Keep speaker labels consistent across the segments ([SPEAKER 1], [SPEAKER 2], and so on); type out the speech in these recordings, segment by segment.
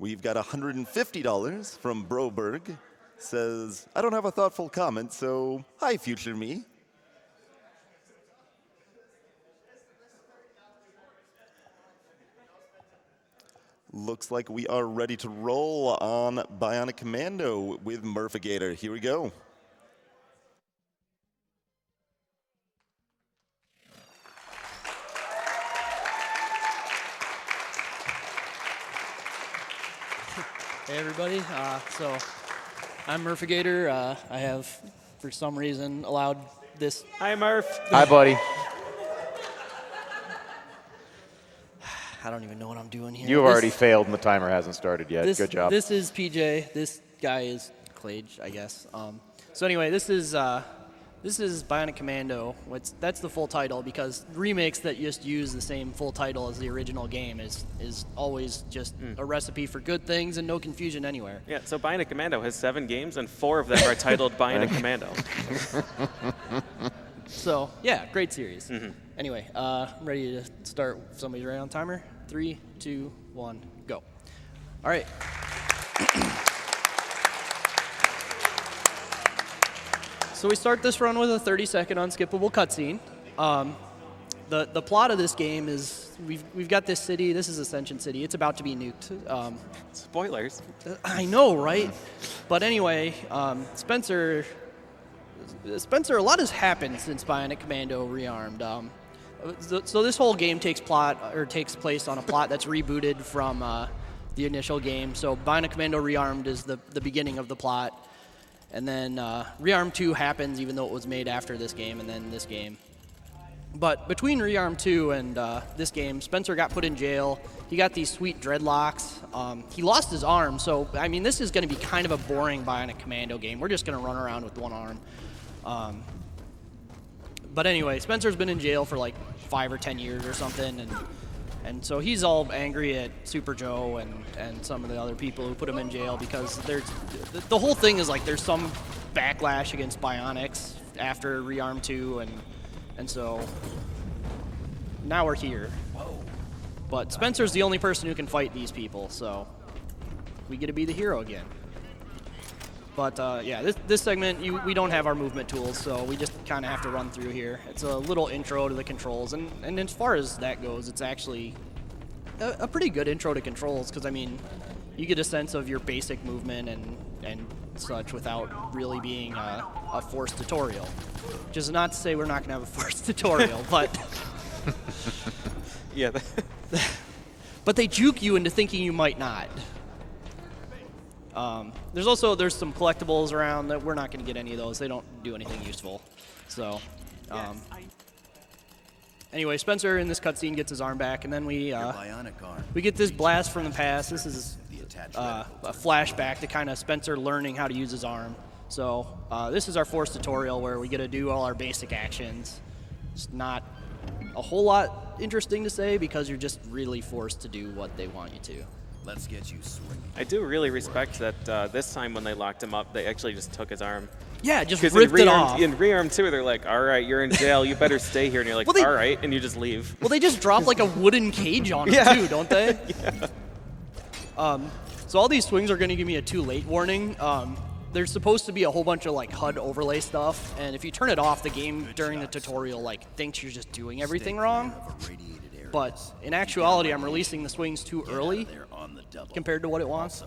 [SPEAKER 1] We've got $150 from Broberg. Says, I don't have a thoughtful comment, so hi, future me. Looks like we are ready to roll on Bionic Commando with MURPHAGATOR. Here we go.
[SPEAKER 2] Hey everybody, so I'm MURPHAGATOR. I have, for some reason, allowed this.
[SPEAKER 3] Hi Murph.
[SPEAKER 4] Hi buddy.
[SPEAKER 2] I don't even know what I'm doing here.
[SPEAKER 4] You've already failed and the timer hasn't started yet. Good job.
[SPEAKER 2] This is PJ. This guy is Clage, I guess. So anyway, this is Bionic Commando. That's the full title, because remakes that just use the same full title as the original game is always just a recipe for good things and no confusion anywhere.
[SPEAKER 3] Yeah, so Bionic Commando has 7 games and 4 of them are titled Bionic Commando.
[SPEAKER 2] So yeah, great series. Anyway, I'm ready to start. Somebody's ready on timer. 3, 2, 1, go. All right. So we start this run with a 30-second unskippable cutscene. The plot of this game is we've got this city. This is Ascension City. It's about to be nuked.
[SPEAKER 3] Spoilers.
[SPEAKER 2] I know, right? But anyway, Spencer, a lot has happened since Bionic Commando Rearmed. So this whole game takes place on a plot that's rebooted from the initial game. So Bionic Commando Rearmed is the beginning of the plot. And then Rearm 2 happens, even though it was made after this game, and then this game. But between Rearm 2 and this game, Spencer got put in jail. He got these sweet dreadlocks. He lost his arm, so I mean, this is going to be kind of a boring Bionic Commando game. We're just going to run around with one arm. But anyway, Spencer's been in jail for like 5 or 10 years or something, and so he's all angry at Super Joe and some of the other people who put him in jail, because the whole thing is like there's some backlash against Bionics after Rearm 2, and so now we're here. But Spencer's the only person who can fight these people, so we get to be the hero again. But yeah, this segment, we don't have our movement tools, so we just kind of have to run through here. It's a little intro to the controls, and as far as that goes, it's actually a pretty good intro to controls, because I mean, you get a sense of your basic movement and such without really being a forced tutorial. Which is not to say we're not going to have a forced tutorial, but
[SPEAKER 3] Yeah.
[SPEAKER 2] but they juke you into thinking you might not. There's some collectibles around that we're not going to get any of those. They don't do anything useful. So, anyway, Spencer in this cutscene gets his arm back, and then we get this blast from the past. This is a flashback to kind of Spencer learning how to use his arm. So this is our forced tutorial where we get to do all our basic actions. It's not a whole lot interesting to say, because you're just really forced to do what they want you to.
[SPEAKER 5] Let's get you swinging.
[SPEAKER 3] I do really respect that this time when they locked him up, they actually just took his arm.
[SPEAKER 2] Yeah, just ripped it off.
[SPEAKER 3] In Rearm 2, they're like, all right, you're in jail, you better stay here. And you're like,
[SPEAKER 2] well,
[SPEAKER 3] all right, and you just leave.
[SPEAKER 2] Well, they just drop like a wooden cage on him too, don't they?
[SPEAKER 3] Yeah.
[SPEAKER 2] So all these swings are going to give me a too late warning. There's supposed to be a whole bunch of like HUD overlay stuff, and if you turn it off, the game during the tutorial like thinks you're just doing everything wrong. But in actuality, I'm releasing the swings too early compared to what it wants.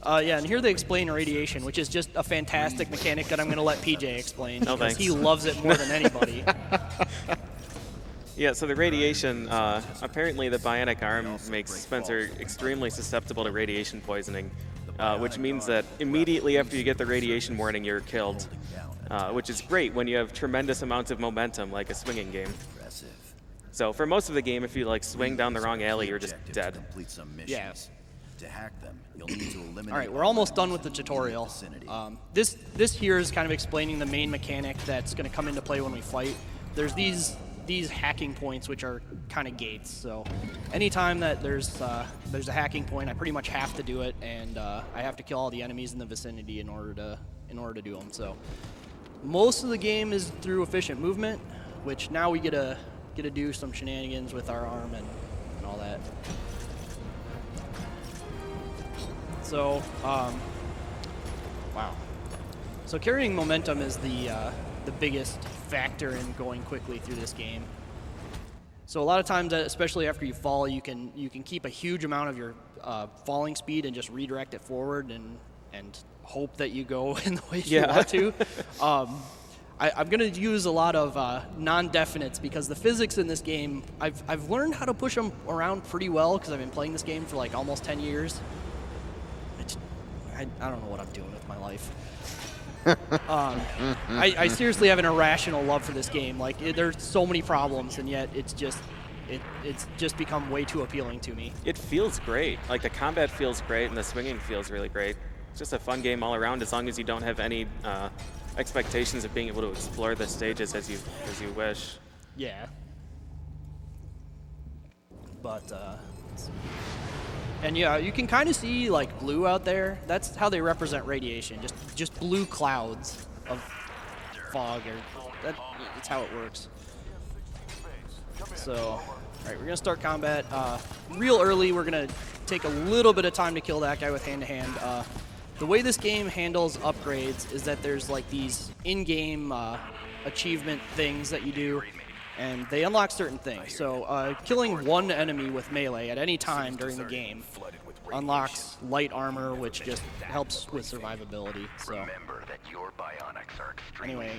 [SPEAKER 2] Yeah, and here they explain irradiation, which is just a fantastic mechanic that I'm going to let PJ explain, because he loves it more than anybody.
[SPEAKER 3] Yeah, so the radiation, apparently the bionic arm makes Spencer extremely susceptible to radiation poisoning, which means that immediately after you get the radiation warning, you're killed, which is great when you have tremendous amounts of momentum like a swinging game. So for most of the game, if you like swing down the wrong alley, you're just dead.
[SPEAKER 2] Yeah.
[SPEAKER 5] To hack them, you'll need to eliminate.
[SPEAKER 2] All right, we're almost done with the tutorial. This here is kind of explaining the main mechanic that's going to come into play when we fight. There's these hacking points, which are kind of gates. So anytime that there's a hacking point, I pretty much have to do it, and I have to kill all the enemies in the vicinity in order to do them. So most of the game is through efficient movement, which now we get to do some shenanigans with our arm and all that. So, wow. So carrying momentum is the biggest factor in going quickly through this game. So a lot of times, especially after you fall, you can keep a huge amount of your falling speed and just redirect it forward and hope that you go in the way you want to. I'm going to use a lot of non-definites because the physics in this game, I've learned how to push them around pretty well because I've been playing this game for like almost 10 years. I don't know what I'm doing with my life. I seriously have an irrational love for this game. Like, there's so many problems, and yet it's just become way too appealing to me.
[SPEAKER 3] It feels great. Like, the combat feels great, and the swinging feels really great. It's just a fun game all around, as long as you don't have any expectations of being able to explore the stages as you wish.
[SPEAKER 2] Yeah. But and yeah, you can kind of see like blue out there. That's how they represent radiation. Just blue clouds of fog, or that's how it works. So, all right, we're gonna start combat real early. We're gonna take a little bit of time to kill that guy with hand-to-hand. The way this game handles upgrades is that there's like these in-game achievement things that you do, and they unlock certain things. So killing one enemy with melee at any time during the game unlocks light armor, which just helps with survivability. So anyway,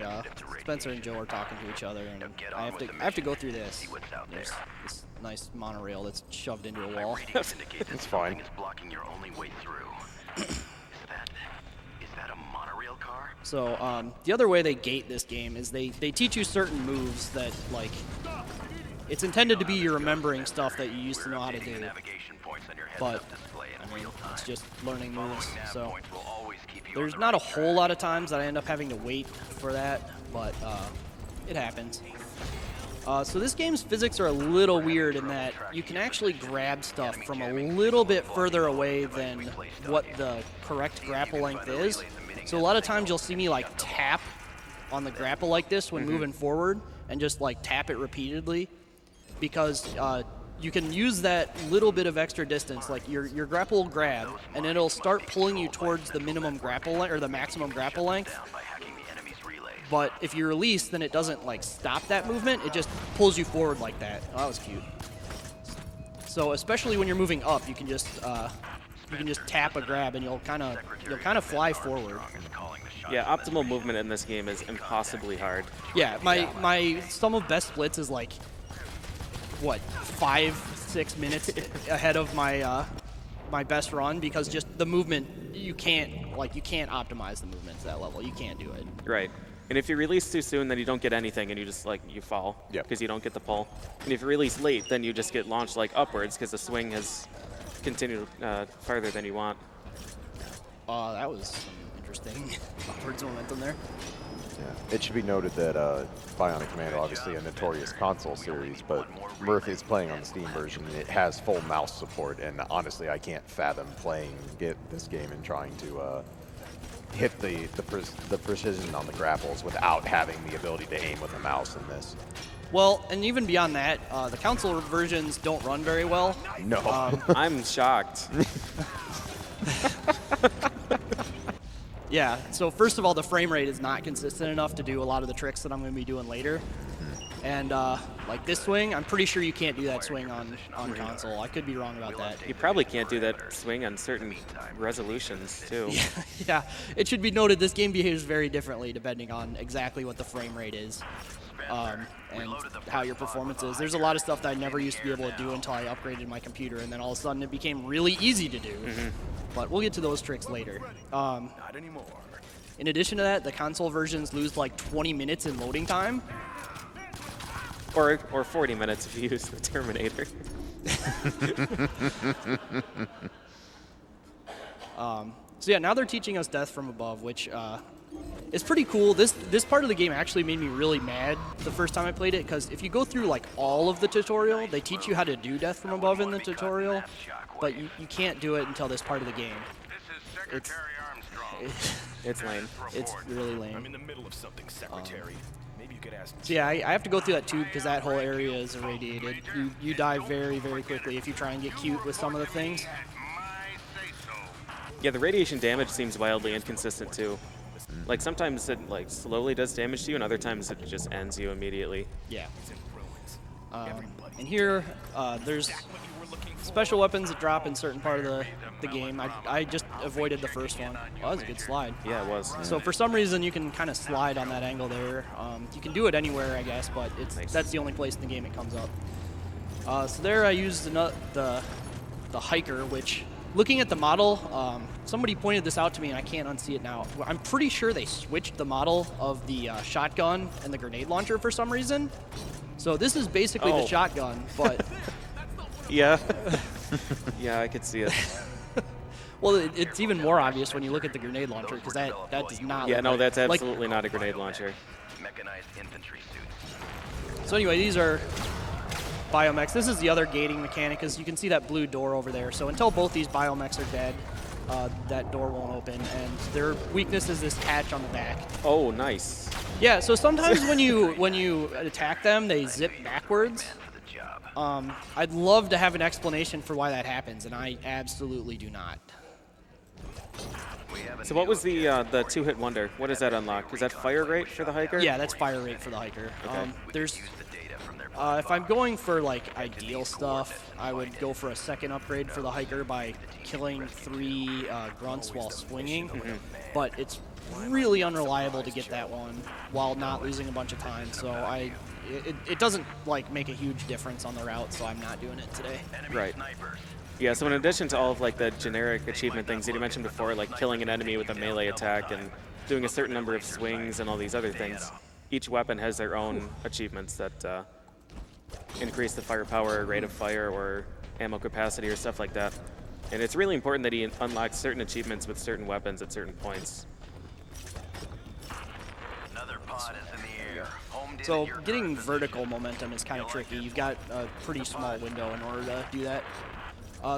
[SPEAKER 2] Spencer and Joe are talking to each other, and I have to go through this. There's this nice monorail that's shoved into a wall.
[SPEAKER 4] It's fine.
[SPEAKER 2] So the other way they gate this game is they teach you certain moves that, like, it's intended to be your remembering stuff that you used to know how to do. But, I mean, it's just learning moves. So there's not a whole lot of times that I end up having to wait for that, but it happens. So this game's physics are a little weird in that you can actually grab stuff from a little bit further away than what the correct grapple length is. So a lot of times you'll see me like tap on the grapple like this when moving forward and just like tap it repeatedly because you can use that little bit of extra distance, like your grapple will grab and it'll start pulling you towards the minimum grapple length or the maximum grapple length. But if you release, then it doesn't like stop that movement, it just pulls you forward like that. Oh, that was cute. So especially when you're moving up, you can just tap a grab and you'll kind of fly forward.
[SPEAKER 3] Yeah, optimal movement in this game is impossibly hard.
[SPEAKER 2] Yeah, my sum of best splits is like what 5-6 minutes ahead of my my best run because just the movement you can't optimize the movement to that level. You can't do it.
[SPEAKER 3] Right. And if you release too soon, then you don't get anything, and you just you fall because you don't get the pull. And if you release late, then you just get launched like upwards because the swing has continued farther than you want.
[SPEAKER 2] That was some interesting upwards momentum there.
[SPEAKER 4] Yeah. It should be noted that Bionic Commando, obviously a notorious console series, but Murph is playing on the Steam version. It has full mouse support, and honestly, I can't fathom playing this game and trying to hit the precision on the grapples without having the ability to aim with a mouse in this.
[SPEAKER 2] Well, and even beyond that, the console versions don't run very well.
[SPEAKER 4] No.
[SPEAKER 3] I'm shocked.
[SPEAKER 2] Yeah, so first of all, the frame rate is not consistent enough to do a lot of the tricks that I'm going to be doing later. And like this swing, I'm pretty sure you can't do that swing on console. I could be wrong about that.
[SPEAKER 3] You probably can't do that swing on certain resolutions, too.
[SPEAKER 2] Yeah, it should be noted this game behaves very differently depending on exactly what the frame rate is and how your performance is. There's a lot of stuff that I never used to be able to do until I upgraded my computer, and then all of a sudden it became really easy to do. But we'll get to those tricks later. In addition to that, the console versions lose like 20 minutes in loading time.
[SPEAKER 3] Or 40 minutes if you use the Terminator.
[SPEAKER 2] So yeah, now they're teaching us death from above, which is pretty cool. This part of the game actually made me really mad the first time I played it, because if you go through like all of the tutorial, they teach you how to do death from above in the tutorial, but you can't do it until this part of the game.
[SPEAKER 3] It's lame.
[SPEAKER 2] It's really lame.
[SPEAKER 6] I'm in the middle of something, Secretary. Maybe you could ask.
[SPEAKER 2] So yeah, I have to go through that tube because that whole area is irradiated. You die very, very quickly if you try and get cute with some of the things.
[SPEAKER 3] Yeah, the radiation damage seems wildly inconsistent too. Like sometimes it like slowly does damage to you, and other times it just ends you immediately.
[SPEAKER 2] Yeah. And here, there's special weapons that drop in certain part of the game. I just avoided the first one. Oh, that was a good slide.
[SPEAKER 3] Yeah, it was.
[SPEAKER 2] So for some reason, you can kind of slide on that angle there. You can do it anywhere, I guess, but that's the only place in the game it comes up. So there I used the hiker, which, looking at the model, somebody pointed this out to me, and I can't unsee it now. I'm pretty sure they switched the model of the shotgun and the grenade launcher for some reason. So this is basically the shotgun, but...
[SPEAKER 3] Yeah. Yeah, I could see it.
[SPEAKER 2] Well, it's even more obvious when you look at the grenade launcher, because that does not
[SPEAKER 3] Yeah,
[SPEAKER 2] look
[SPEAKER 3] no,
[SPEAKER 2] like,
[SPEAKER 3] that's absolutely not a grenade launcher.
[SPEAKER 6] Mechanized infantry suits.
[SPEAKER 2] So anyway, these are biomechs. This is the other gating mechanic, is you can see that blue door over there. So until both these biomechs are dead, that door won't open, and their weakness is this hatch on the back.
[SPEAKER 3] Oh, nice.
[SPEAKER 2] Yeah, so sometimes when you attack them, they zip backwards. I'd love to have an explanation for why that happens, and I absolutely do not.
[SPEAKER 3] So what was the two-hit wonder? What does that unlock? Is that fire rate for the hiker?
[SPEAKER 2] Yeah, that's fire rate for the hiker.
[SPEAKER 3] Okay.
[SPEAKER 2] There's if I'm going for like ideal stuff, I would go for a second upgrade for the hiker by killing 3 grunts while swinging, but it's really unreliable to get that one while not losing a bunch of time. So it doesn't like make a huge difference on the route, so I'm not doing it today.
[SPEAKER 3] Right. Yeah, so in addition to all of like the generic achievement things that you mentioned before, like killing an enemy with a melee attack and doing a certain number of swings and all these other things, each weapon has their own achievements that increase the firepower, rate of fire, or ammo capacity, or stuff like that. And it's really important that he unlocks certain achievements with certain weapons at certain points.
[SPEAKER 6] Another pod is in the air. Homed in
[SPEAKER 2] So
[SPEAKER 6] at your
[SPEAKER 2] getting
[SPEAKER 6] current
[SPEAKER 2] vertical momentum is kind of tricky. You've got a pretty small window in order to do that.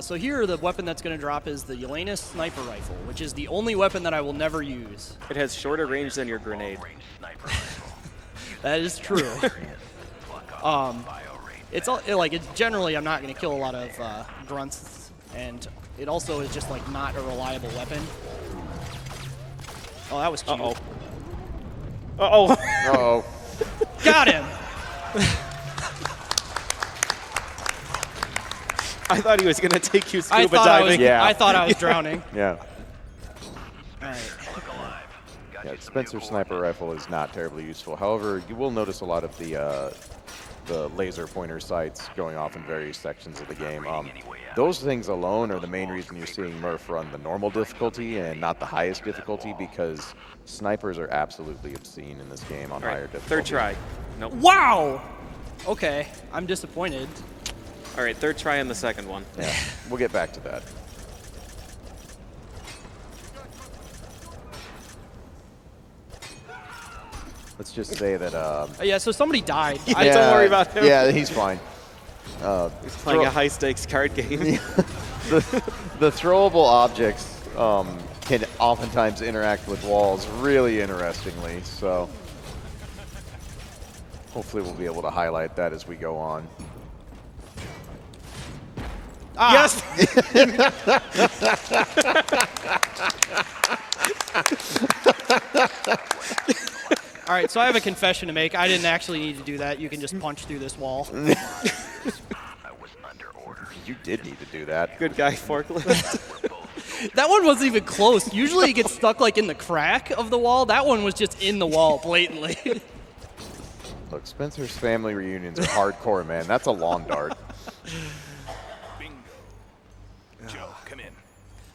[SPEAKER 2] So here, the weapon that's going to drop is the Ulanus sniper rifle, which is the only weapon that I will never use.
[SPEAKER 3] It has shorter range than your grenade.
[SPEAKER 6] sniper rifle.
[SPEAKER 2] That is true. It's generally I'm not going to kill a lot of grunts, and it also is just like not a reliable weapon. Oh, that was cute.
[SPEAKER 3] Uh-oh. Uh-oh.
[SPEAKER 4] Uh-oh.
[SPEAKER 2] Got him.
[SPEAKER 3] I thought he was going to take you scuba diving.
[SPEAKER 2] I thought I was drowning.
[SPEAKER 4] Yeah.
[SPEAKER 2] All right.
[SPEAKER 4] Yeah, Spencer sniper rifle is not terribly useful. However, you will notice a lot of the laser pointer sights going off in various sections of the game. Those things alone are the main reason you're seeing Murph run the normal difficulty and not the highest difficulty, because snipers are absolutely obscene in this game on higher difficulty.
[SPEAKER 3] Third try. Nope.
[SPEAKER 2] Wow. Okay, I'm disappointed.
[SPEAKER 3] All right, third try on the second one.
[SPEAKER 4] Yeah, we'll get back to that. Let's just say that.
[SPEAKER 2] Yeah, so somebody died.
[SPEAKER 3] Yeah. Don't worry about him.
[SPEAKER 4] Yeah, he's fine.
[SPEAKER 3] He's playing a high-stakes card game.
[SPEAKER 4] The throwable objects can oftentimes interact with walls really interestingly, so hopefully we'll be able to highlight that as we go on.
[SPEAKER 3] Yes!
[SPEAKER 2] All right, so I have a confession to make. I didn't actually need to do that. You can just punch through this wall.
[SPEAKER 6] I was under order.
[SPEAKER 4] You did need to do that.
[SPEAKER 3] Good guy, forklift.
[SPEAKER 2] That one wasn't even close. Usually it gets stuck like in the crack of the wall. That one was just in the wall blatantly.
[SPEAKER 4] Look, Spencer's family reunions are hardcore, man. That's a lawn dart.
[SPEAKER 6] Bingo. Joe, come in.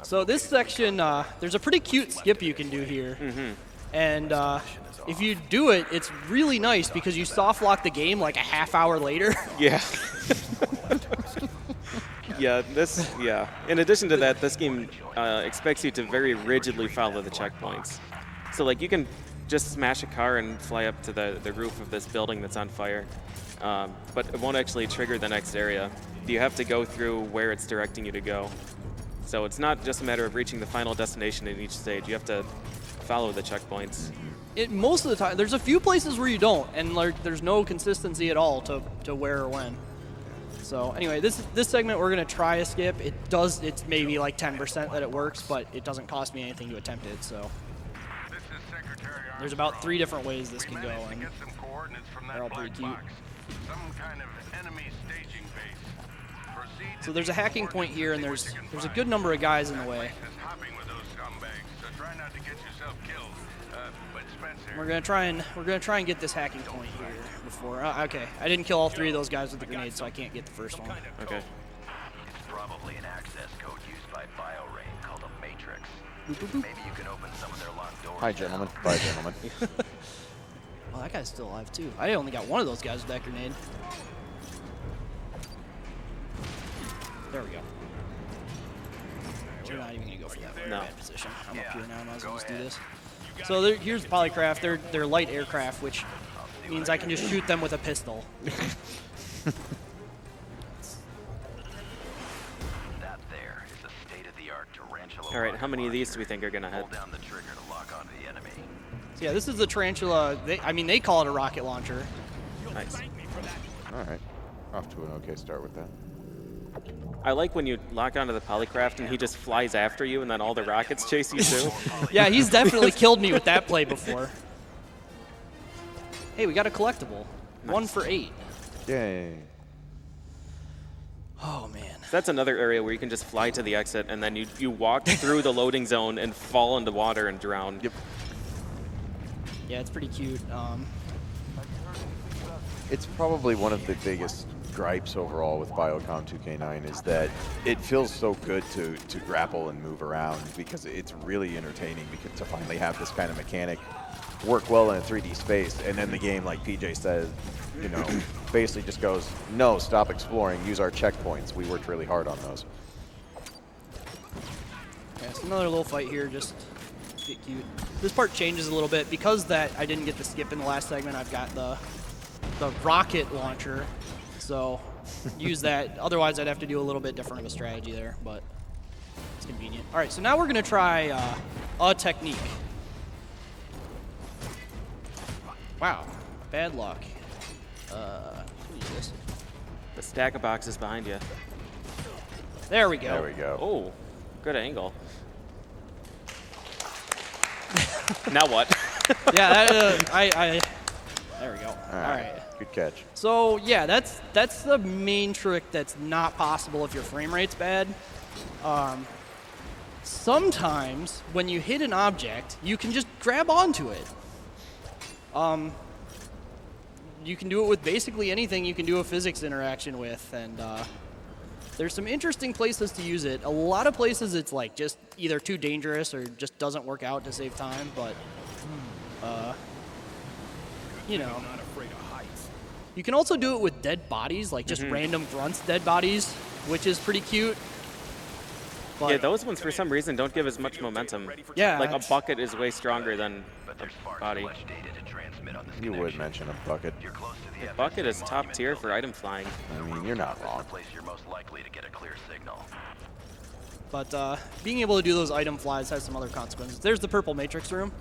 [SPEAKER 2] So this section, there's a pretty cute skip you can do here. And if you do it, it's really nice because you soft lock the game like a half hour later.
[SPEAKER 3] Yeah. Yeah. In addition to that, this game expects you to very rigidly follow the checkpoints. So like you can just smash a car and fly up to the roof of this building that's on fire, but it won't actually trigger the next area. You have to go through where it's directing you to go. So it's not just a matter of reaching the final destination in each stage. You have to follow the checkpoints.
[SPEAKER 2] Most of the time, there's a few places where you don't, and like, there's no consistency at all to where or when. So anyway, this segment we're gonna try a skip. It's maybe like 10% that it works, but it doesn't cost me anything to attempt it. So there's about 3 different ways this can go, and they're all pretty cute. So there's a hacking point here, and there's a good number of guys in the way. We're gonna try and get this hacking point here before. Okay, I didn't kill all 3 of those guys with the grenade, so I can't get the first one.
[SPEAKER 3] Okay.
[SPEAKER 6] It's probably an access code used by BioRain called a matrix. Maybe you can open some of their locked doors.
[SPEAKER 4] Hi, gentlemen. Bye, gentlemen.
[SPEAKER 2] Well, that guy's still alive too. I only got one of those guys with that grenade. There we go. We're not even gonna go for that very bad position. I'm up here now, might as well just do this. So here's the polycraft. They're light aircraft, which means I can just shoot them with a pistol.
[SPEAKER 6] That there is a state-of-the-art tarantula.
[SPEAKER 3] All right, how many of these do we think are gonna hit?
[SPEAKER 6] Hold down the trigger to lock onto the enemy.
[SPEAKER 2] So yeah, this is the tarantula. They call it a rocket launcher.
[SPEAKER 3] Nice.
[SPEAKER 4] All right. Off to an okay start with that.
[SPEAKER 3] I like when you lock onto the polycraft and he just flies after you and then all the rockets chase you too.
[SPEAKER 2] Yeah, he's definitely killed me with that play before. Hey, we got a collectible.
[SPEAKER 3] Nice.
[SPEAKER 2] 1 for 8.
[SPEAKER 4] Yay.
[SPEAKER 2] Oh man.
[SPEAKER 3] That's another area where you can just fly to the exit and then you walk through the loading zone and fall into water and drown.
[SPEAKER 4] Yep.
[SPEAKER 2] Yeah, it's pretty cute.
[SPEAKER 4] It's probably one of the biggest gripes overall with Biocom 2K9 is that it feels so good to grapple and move around because it's really entertaining because to finally have this kind of mechanic work well in a 3D space, and then the game, like PJ says, you know, basically just goes, no, stop exploring, use our checkpoints. We worked really hard on those.
[SPEAKER 2] Yeah, it's another little fight here, just get cute. This part changes a little bit because that I didn't get the skip in the last segment. I've got the rocket launcher. So use that. Otherwise, I'd have to do a little bit different of a strategy there, but it's convenient. All right, so now we're going to try a technique. Wow, bad luck. What is this?
[SPEAKER 3] The stack of boxes behind you.
[SPEAKER 2] There we go.
[SPEAKER 4] There we go.
[SPEAKER 3] Oh, good angle. Now what?
[SPEAKER 2] Yeah, there we go. All right.
[SPEAKER 4] Good catch.
[SPEAKER 2] So yeah, that's the main trick that's not possible if your frame rate's bad. Sometimes when you hit an object, you can just grab onto it. You can do it with basically anything you can do a physics interaction with, and there's some interesting places to use it. A lot of places it's like just either too dangerous or just doesn't work out to save time, but you know. You can also do it with dead bodies, like just random grunts dead bodies, which is pretty cute. But
[SPEAKER 3] Yeah, those ones for some reason don't give as much momentum.
[SPEAKER 2] Yeah,
[SPEAKER 3] Like a bucket is way stronger than a body.
[SPEAKER 4] You would mention a bucket.
[SPEAKER 3] A bucket is top tier for item flying.
[SPEAKER 4] I mean, you're not wrong.
[SPEAKER 2] But being able to do those item flies has some other consequences. There's the purple matrix room.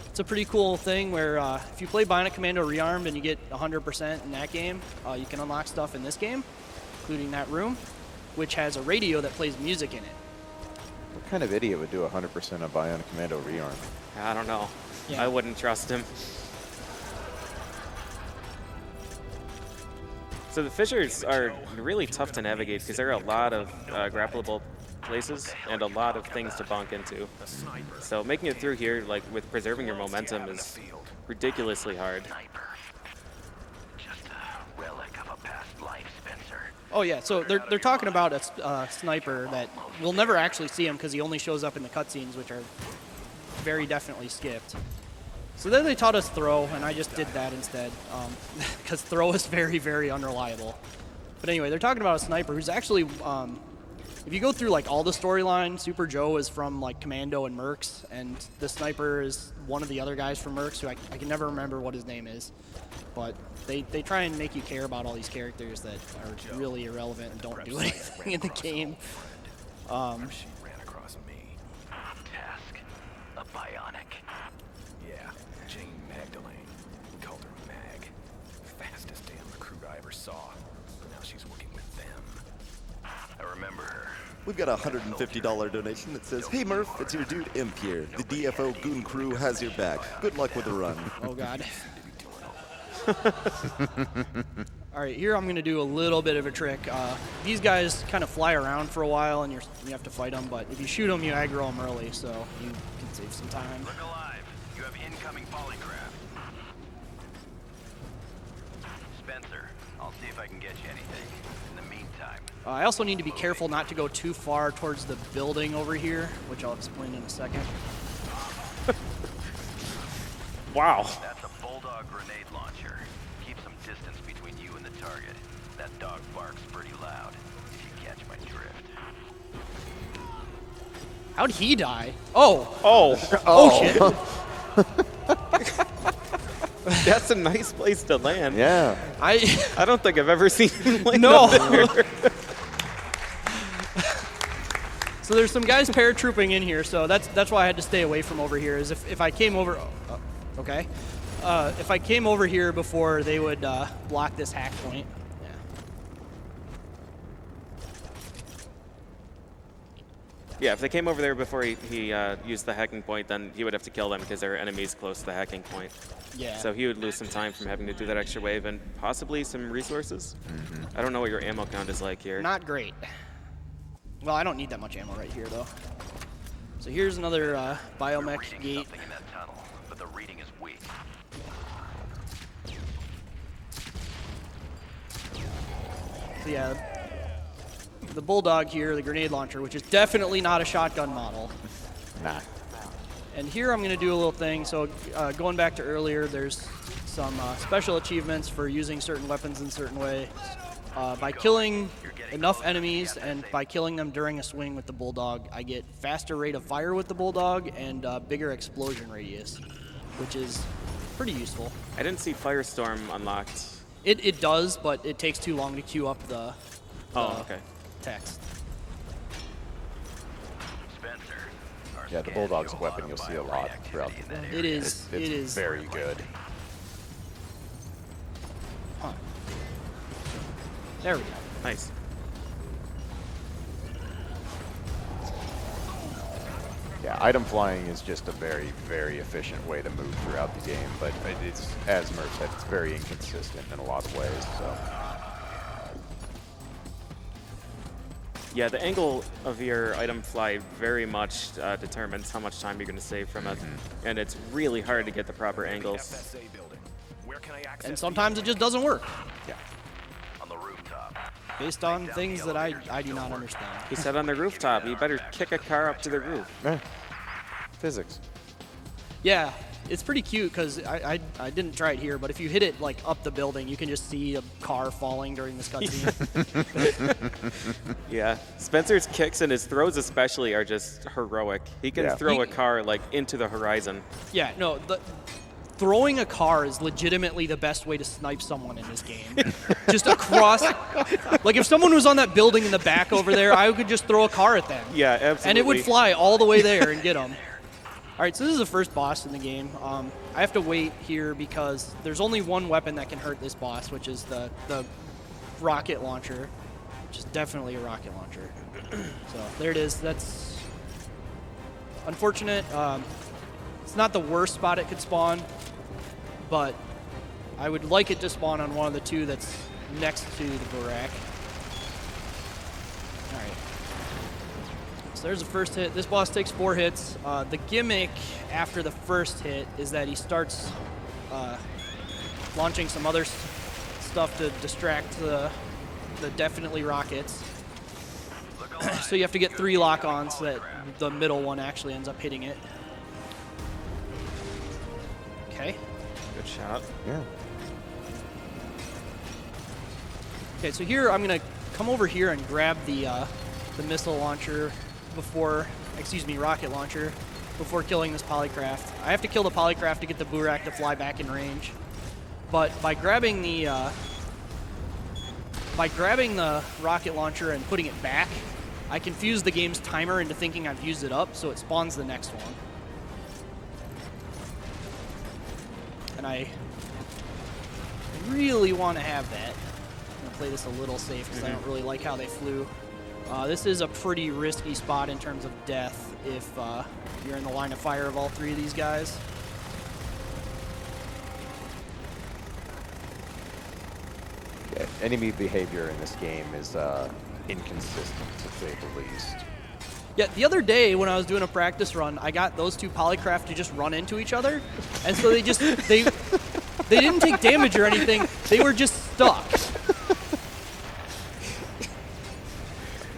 [SPEAKER 2] It's a pretty cool thing where if you play Bionic Commando Rearmed and you get 100% in that game, you can unlock stuff in this game, including that room, which has a radio that plays music in it.
[SPEAKER 4] What kind of idiot would do 100% of Bionic Commando rearm?
[SPEAKER 3] I don't know.
[SPEAKER 2] Yeah.
[SPEAKER 3] I wouldn't trust him. So the fissures are really tough to navigate because there are a lot of grappleable places and a lot of things to bonk into. So making it through here, like with preserving your momentum, is ridiculously hard.
[SPEAKER 2] Oh yeah, so they're talking about a sniper that we'll never actually see him because he only shows up in the cutscenes, which are very definitely skipped. So then they taught us throw, and I just did that instead because throw is very, very unreliable. But anyway, they're talking about a sniper who's actually, if you go through like all the storyline, Super Joe is from like Commando and Mercs, and the sniper is one of the other guys from Mercs who I can never remember what his name is. But they try and make you care about all these characters that are really irrelevant and don't do anything in the game.
[SPEAKER 6] She ran across me. Task. A Bionic. Yeah, Jane Magdalene. We called her Mag. Fastest damn recruit I ever saw. Now she's working
[SPEAKER 1] We've got a $150 donation that says, "Hey Murph, it's your dude Imp here. The DFO Goon Crew has your back. Good luck with the run."
[SPEAKER 2] Oh God. All right, here I'm gonna do a little bit of a trick. These guys kind of fly around for a while, and you have to fight them. But if you shoot them, you aggro them early, so you can save some time.
[SPEAKER 6] Look alive. You have incoming polygraph. Spencer, I'll see if I can get you anything. In the meantime,
[SPEAKER 2] I also need to be careful not to go too far towards the building over here, which I'll explain in a second.
[SPEAKER 3] Wow.
[SPEAKER 6] that's a Bulldog grenade launcher. Keep some distance between you and the target. That dog barks pretty loud, if you catch my drift.
[SPEAKER 2] How'd he die? Oh.
[SPEAKER 3] Oh.
[SPEAKER 2] Oh shit.
[SPEAKER 3] That's a nice place to land.
[SPEAKER 4] Yeah.
[SPEAKER 3] I don't think I've ever seen him land
[SPEAKER 2] No.
[SPEAKER 3] up there.
[SPEAKER 2] So there's some guys paratrooping in here, so that's why I had to stay away from over here. Is if I came over, okay, if I came over here before, they would block this hack point. Yeah.
[SPEAKER 3] Yeah, if they came over there before he used the hacking point, then he would have to kill them because there are enemies close to the hacking point.
[SPEAKER 2] Yeah.
[SPEAKER 3] So he would lose some time from having to do that extra wave and possibly some resources. I don't know what your ammo count is like here.
[SPEAKER 2] Not great. Well, I don't need that much ammo right here, though. So here's another
[SPEAKER 6] You're
[SPEAKER 2] biomech
[SPEAKER 6] reading
[SPEAKER 2] gate.
[SPEAKER 6] something in that tunnel, but the reading is weak.
[SPEAKER 2] So yeah, the Bulldog here, the grenade launcher, which is definitely not a shotgun model.
[SPEAKER 4] Nah.
[SPEAKER 2] And here I'm going to do a little thing. So going back to earlier, there's some special achievements for using certain weapons in certain ways. By killing enough enemies and by killing them during a swing with the Bulldog, I get faster rate of fire with the Bulldog and bigger explosion radius, which is pretty useful.
[SPEAKER 3] I didn't see Firestorm unlocked.
[SPEAKER 2] It does, but it takes too long to queue up the
[SPEAKER 3] Okay.
[SPEAKER 2] text.
[SPEAKER 6] Spencer, our
[SPEAKER 4] Yeah, the
[SPEAKER 6] scans
[SPEAKER 4] Bulldog's
[SPEAKER 6] show
[SPEAKER 4] a weapon
[SPEAKER 6] lot
[SPEAKER 4] you'll
[SPEAKER 6] of
[SPEAKER 4] see a
[SPEAKER 6] bio
[SPEAKER 4] lot
[SPEAKER 6] activity
[SPEAKER 4] throughout
[SPEAKER 6] in
[SPEAKER 4] the
[SPEAKER 6] that
[SPEAKER 4] game.
[SPEAKER 2] It
[SPEAKER 6] area.
[SPEAKER 2] is.
[SPEAKER 4] It's
[SPEAKER 2] It is.
[SPEAKER 4] very good.
[SPEAKER 2] Huh. There we go.
[SPEAKER 3] Nice.
[SPEAKER 4] Yeah, item flying is just a very, very efficient way to move throughout the game, but it's, as Murph said, it's very inconsistent in a lot of ways, so.
[SPEAKER 3] Yeah, the angle of your item fly very much determines how much time you're going to save from it. And it's really hard to get the proper angles.
[SPEAKER 6] FSA building. Where can I access
[SPEAKER 2] And sometimes it just doesn't work,
[SPEAKER 6] on the rooftop?
[SPEAKER 2] based on things that I do not understand.
[SPEAKER 3] He said on the rooftop, you better kick a car up to the roof.
[SPEAKER 4] Physics.
[SPEAKER 2] Yeah, it's pretty cute because I didn't try it here, but if you hit it like up the building, you can just see a car falling during this cutscene.
[SPEAKER 3] Yeah, Spencer's kicks and his throws especially are just heroic. He can
[SPEAKER 4] Yeah.
[SPEAKER 3] throw a car like into the horizon.
[SPEAKER 2] Yeah, no, throwing a car is legitimately the best way to snipe someone in this game. Just across, like if someone was on that building in the back over there, I could just throw a car at them.
[SPEAKER 3] Yeah, absolutely.
[SPEAKER 2] And it would fly all the way there and get them. All right, so this is the first boss in the game. I have to wait here because there's only one weapon that can hurt this boss, which is the rocket launcher, which is definitely a rocket launcher. So there it is. That's unfortunate. It's not the worst spot it could spawn, but I would like it to spawn on one of the two that's next to the Burak. All right. So there's the first hit. This boss takes 4 hits. The gimmick after the first hit is that he starts launching some other stuff to distract the definitely rockets. So you have to get 3 lock-ons so that the middle one actually ends up hitting it. Okay.
[SPEAKER 3] Good shot.
[SPEAKER 4] Yeah.
[SPEAKER 2] Okay, so here I'm gonna come over here and grab the missile launcher before, rocket launcher before killing this polycraft. I have to kill the polycraft to get the Burak to fly back in range. But by grabbing the rocket launcher and putting it back, I confuse the game's timer into thinking I've used it up, so it spawns the next one. And I really want to have that. I'm gonna play this a little safe because I don't really like how they flew. This is a pretty risky spot in terms of death if you're in the line of fire of all three of these guys.
[SPEAKER 4] Yeah, enemy behavior in this game is inconsistent, to say the least.
[SPEAKER 2] Yeah, the other day when I was doing a practice run, I got those two polycraft to just run into each other, and so they didn't take damage or anything. They were just stuck.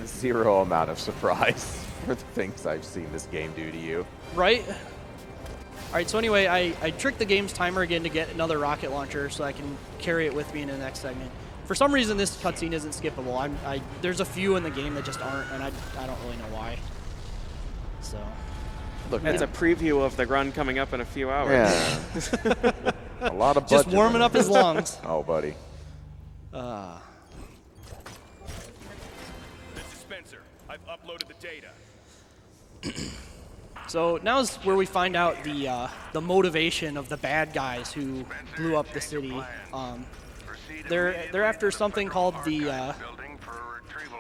[SPEAKER 4] Zero amount of surprise for the things I've seen this game do to you.
[SPEAKER 2] Right? All right, so anyway, I tricked the game's timer again to get another rocket launcher so I can carry it with me in the next segment. For some reason, this cutscene isn't skippable. There's a few in the game that just aren't, and I don't really know why. So,
[SPEAKER 4] Look,
[SPEAKER 3] That's a preview of the run coming up in a few hours.
[SPEAKER 4] yeah. A lot of
[SPEAKER 2] just
[SPEAKER 4] budget
[SPEAKER 2] warming
[SPEAKER 4] in
[SPEAKER 2] up
[SPEAKER 4] it.
[SPEAKER 2] his lungs.
[SPEAKER 4] Oh, buddy.
[SPEAKER 7] This is Spencer. I've uploaded the data.
[SPEAKER 2] So now is where we find out the motivation of the bad guys who blew up the city. They're after something called the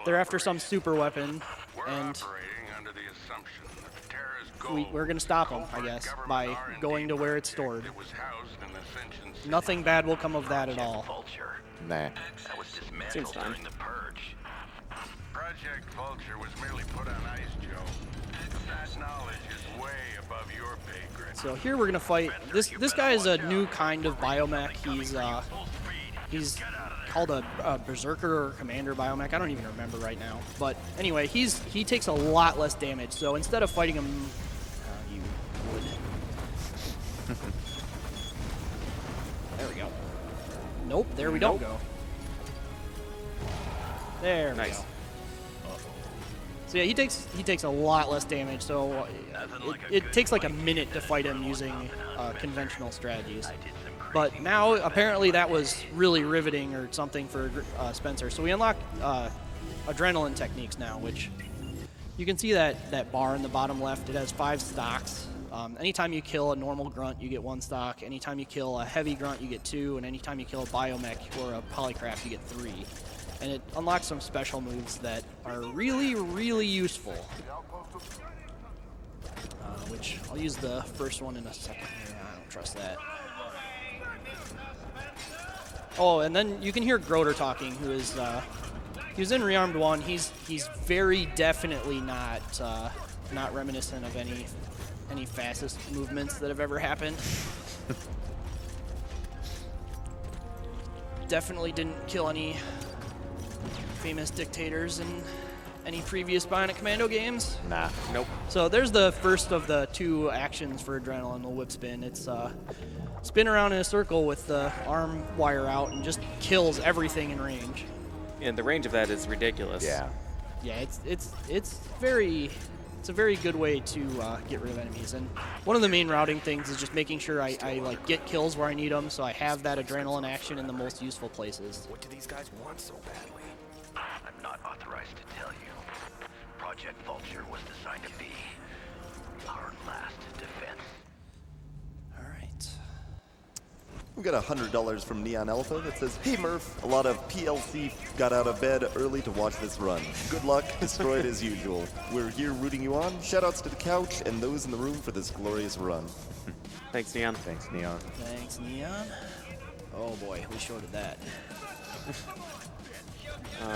[SPEAKER 2] they're after some super weapon, and we're gonna stop them, I guess, by going to where it's stored. Nothing bad will come of that at all.
[SPEAKER 6] Vulture.
[SPEAKER 4] Nah.
[SPEAKER 6] That was dismantled
[SPEAKER 3] Seems fine.
[SPEAKER 6] during the purge.
[SPEAKER 8] Project Vulture was merely put on ice, Joe. That knowledge is way above your pay grade.
[SPEAKER 2] So here we're gonna fight. This guy is a new kind of biomech. He's called a berserker or commander biomech. I don't even remember right now. But anyway, he takes a lot less damage. So instead of fighting him, you would. There we go. Nope. There we don't go. There we
[SPEAKER 3] Nice.
[SPEAKER 2] go. So yeah, he takes a lot less damage. So it takes like a minute to fight him using conventional strategies. But now apparently that was really riveting or something for Spencer. So we unlock adrenaline techniques now, which you can see that bar in the bottom left. It has 5 stocks. Anytime you kill a normal grunt, you get 1 stock. Anytime you kill a heavy grunt, you get 2. And anytime you kill a biomech or a polycraft, you get 3. And it unlocks some special moves that are really, really useful. Which I'll use the first one in a second here. I don't trust that. Oh, and then you can hear Groder talking, who is he was in Rearmed 1. He's very definitely not reminiscent of any fascist movements that have ever happened. Definitely didn't kill any famous dictators in any previous Bionic Commando games.
[SPEAKER 4] Nah.
[SPEAKER 3] Nope.
[SPEAKER 2] So there's the first of the 2 actions for Adrenaline, the whip spin. It's spin around in a circle with the arm wire out and just kills everything in range.
[SPEAKER 3] And the range of that is ridiculous.
[SPEAKER 4] Yeah.
[SPEAKER 2] Yeah, it's a very good way to get rid of enemies. And one of the main routing things is just making sure I like get kills where I need them, so I have that adrenaline action in the most useful places.
[SPEAKER 7] What do these guys want so badly?
[SPEAKER 6] I'm not authorized to tell you. Project Vulture was designed to be our last defense.
[SPEAKER 2] All right.
[SPEAKER 1] We got $100 from Neon Alpha that says, "Hey Murph, a lot of PLC got out of bed early to watch this run. Good luck, destroyed as usual. We're here rooting you on. Shoutouts to the couch and those in the room for this glorious run."
[SPEAKER 3] Thanks, Neon.
[SPEAKER 4] Thanks, Neon.
[SPEAKER 2] Thanks, Neon. Oh boy, we shorted that.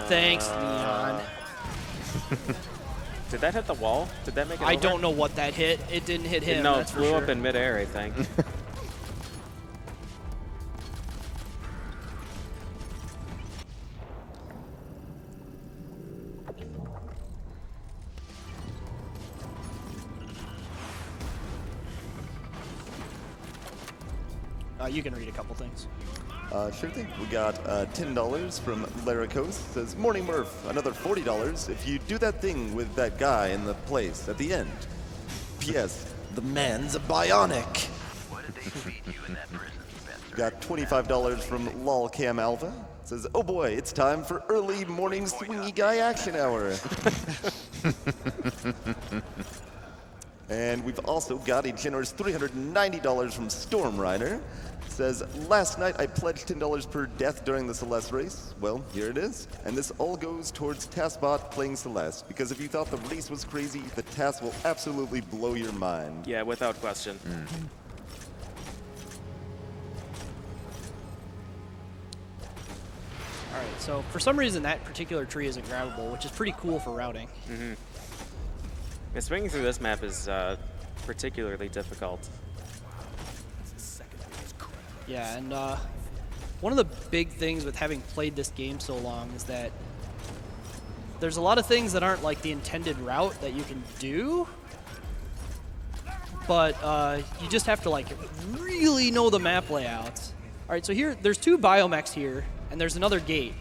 [SPEAKER 2] Thanks, Neon.
[SPEAKER 3] Did that hit the wall? Did that make it
[SPEAKER 2] I
[SPEAKER 3] over?
[SPEAKER 2] don't know what that hit. It didn't hit him.
[SPEAKER 3] No, it
[SPEAKER 2] that's for
[SPEAKER 3] flew
[SPEAKER 2] sure.
[SPEAKER 3] up in midair, I think.
[SPEAKER 2] You can read a couple things.
[SPEAKER 1] Sure thing. We got $10 from Laricos. Says, "Morning Murph, another $40 if you do that thing with that guy in the place at the end. P.S. The man's a bionic."
[SPEAKER 6] What did they feed you in that prison, Spencer?
[SPEAKER 1] Got $25 from LolCam Alpha. Says, "Oh boy, it's time for early morning swingy guy action hour." And we've also got a generous $390 from Storm Rider. Says, last night I pledged $10 per death during the Celeste race. Well, here it is. And this all goes towards TASBot playing Celeste, because if you thought the race was crazy, the TAS will absolutely blow your mind.
[SPEAKER 3] Yeah, without question.
[SPEAKER 2] All right, so for some reason that particular tree isn't grabbable, which is pretty cool for routing.
[SPEAKER 3] Yeah, swinging through this map is particularly difficult.
[SPEAKER 2] Yeah, and one of the big things with having played this game so long is that there's a lot of things that aren't like the intended route that you can do, but you just have to like really know the map layouts. All right, so here, there's 2 biomechs here, and there's another gate.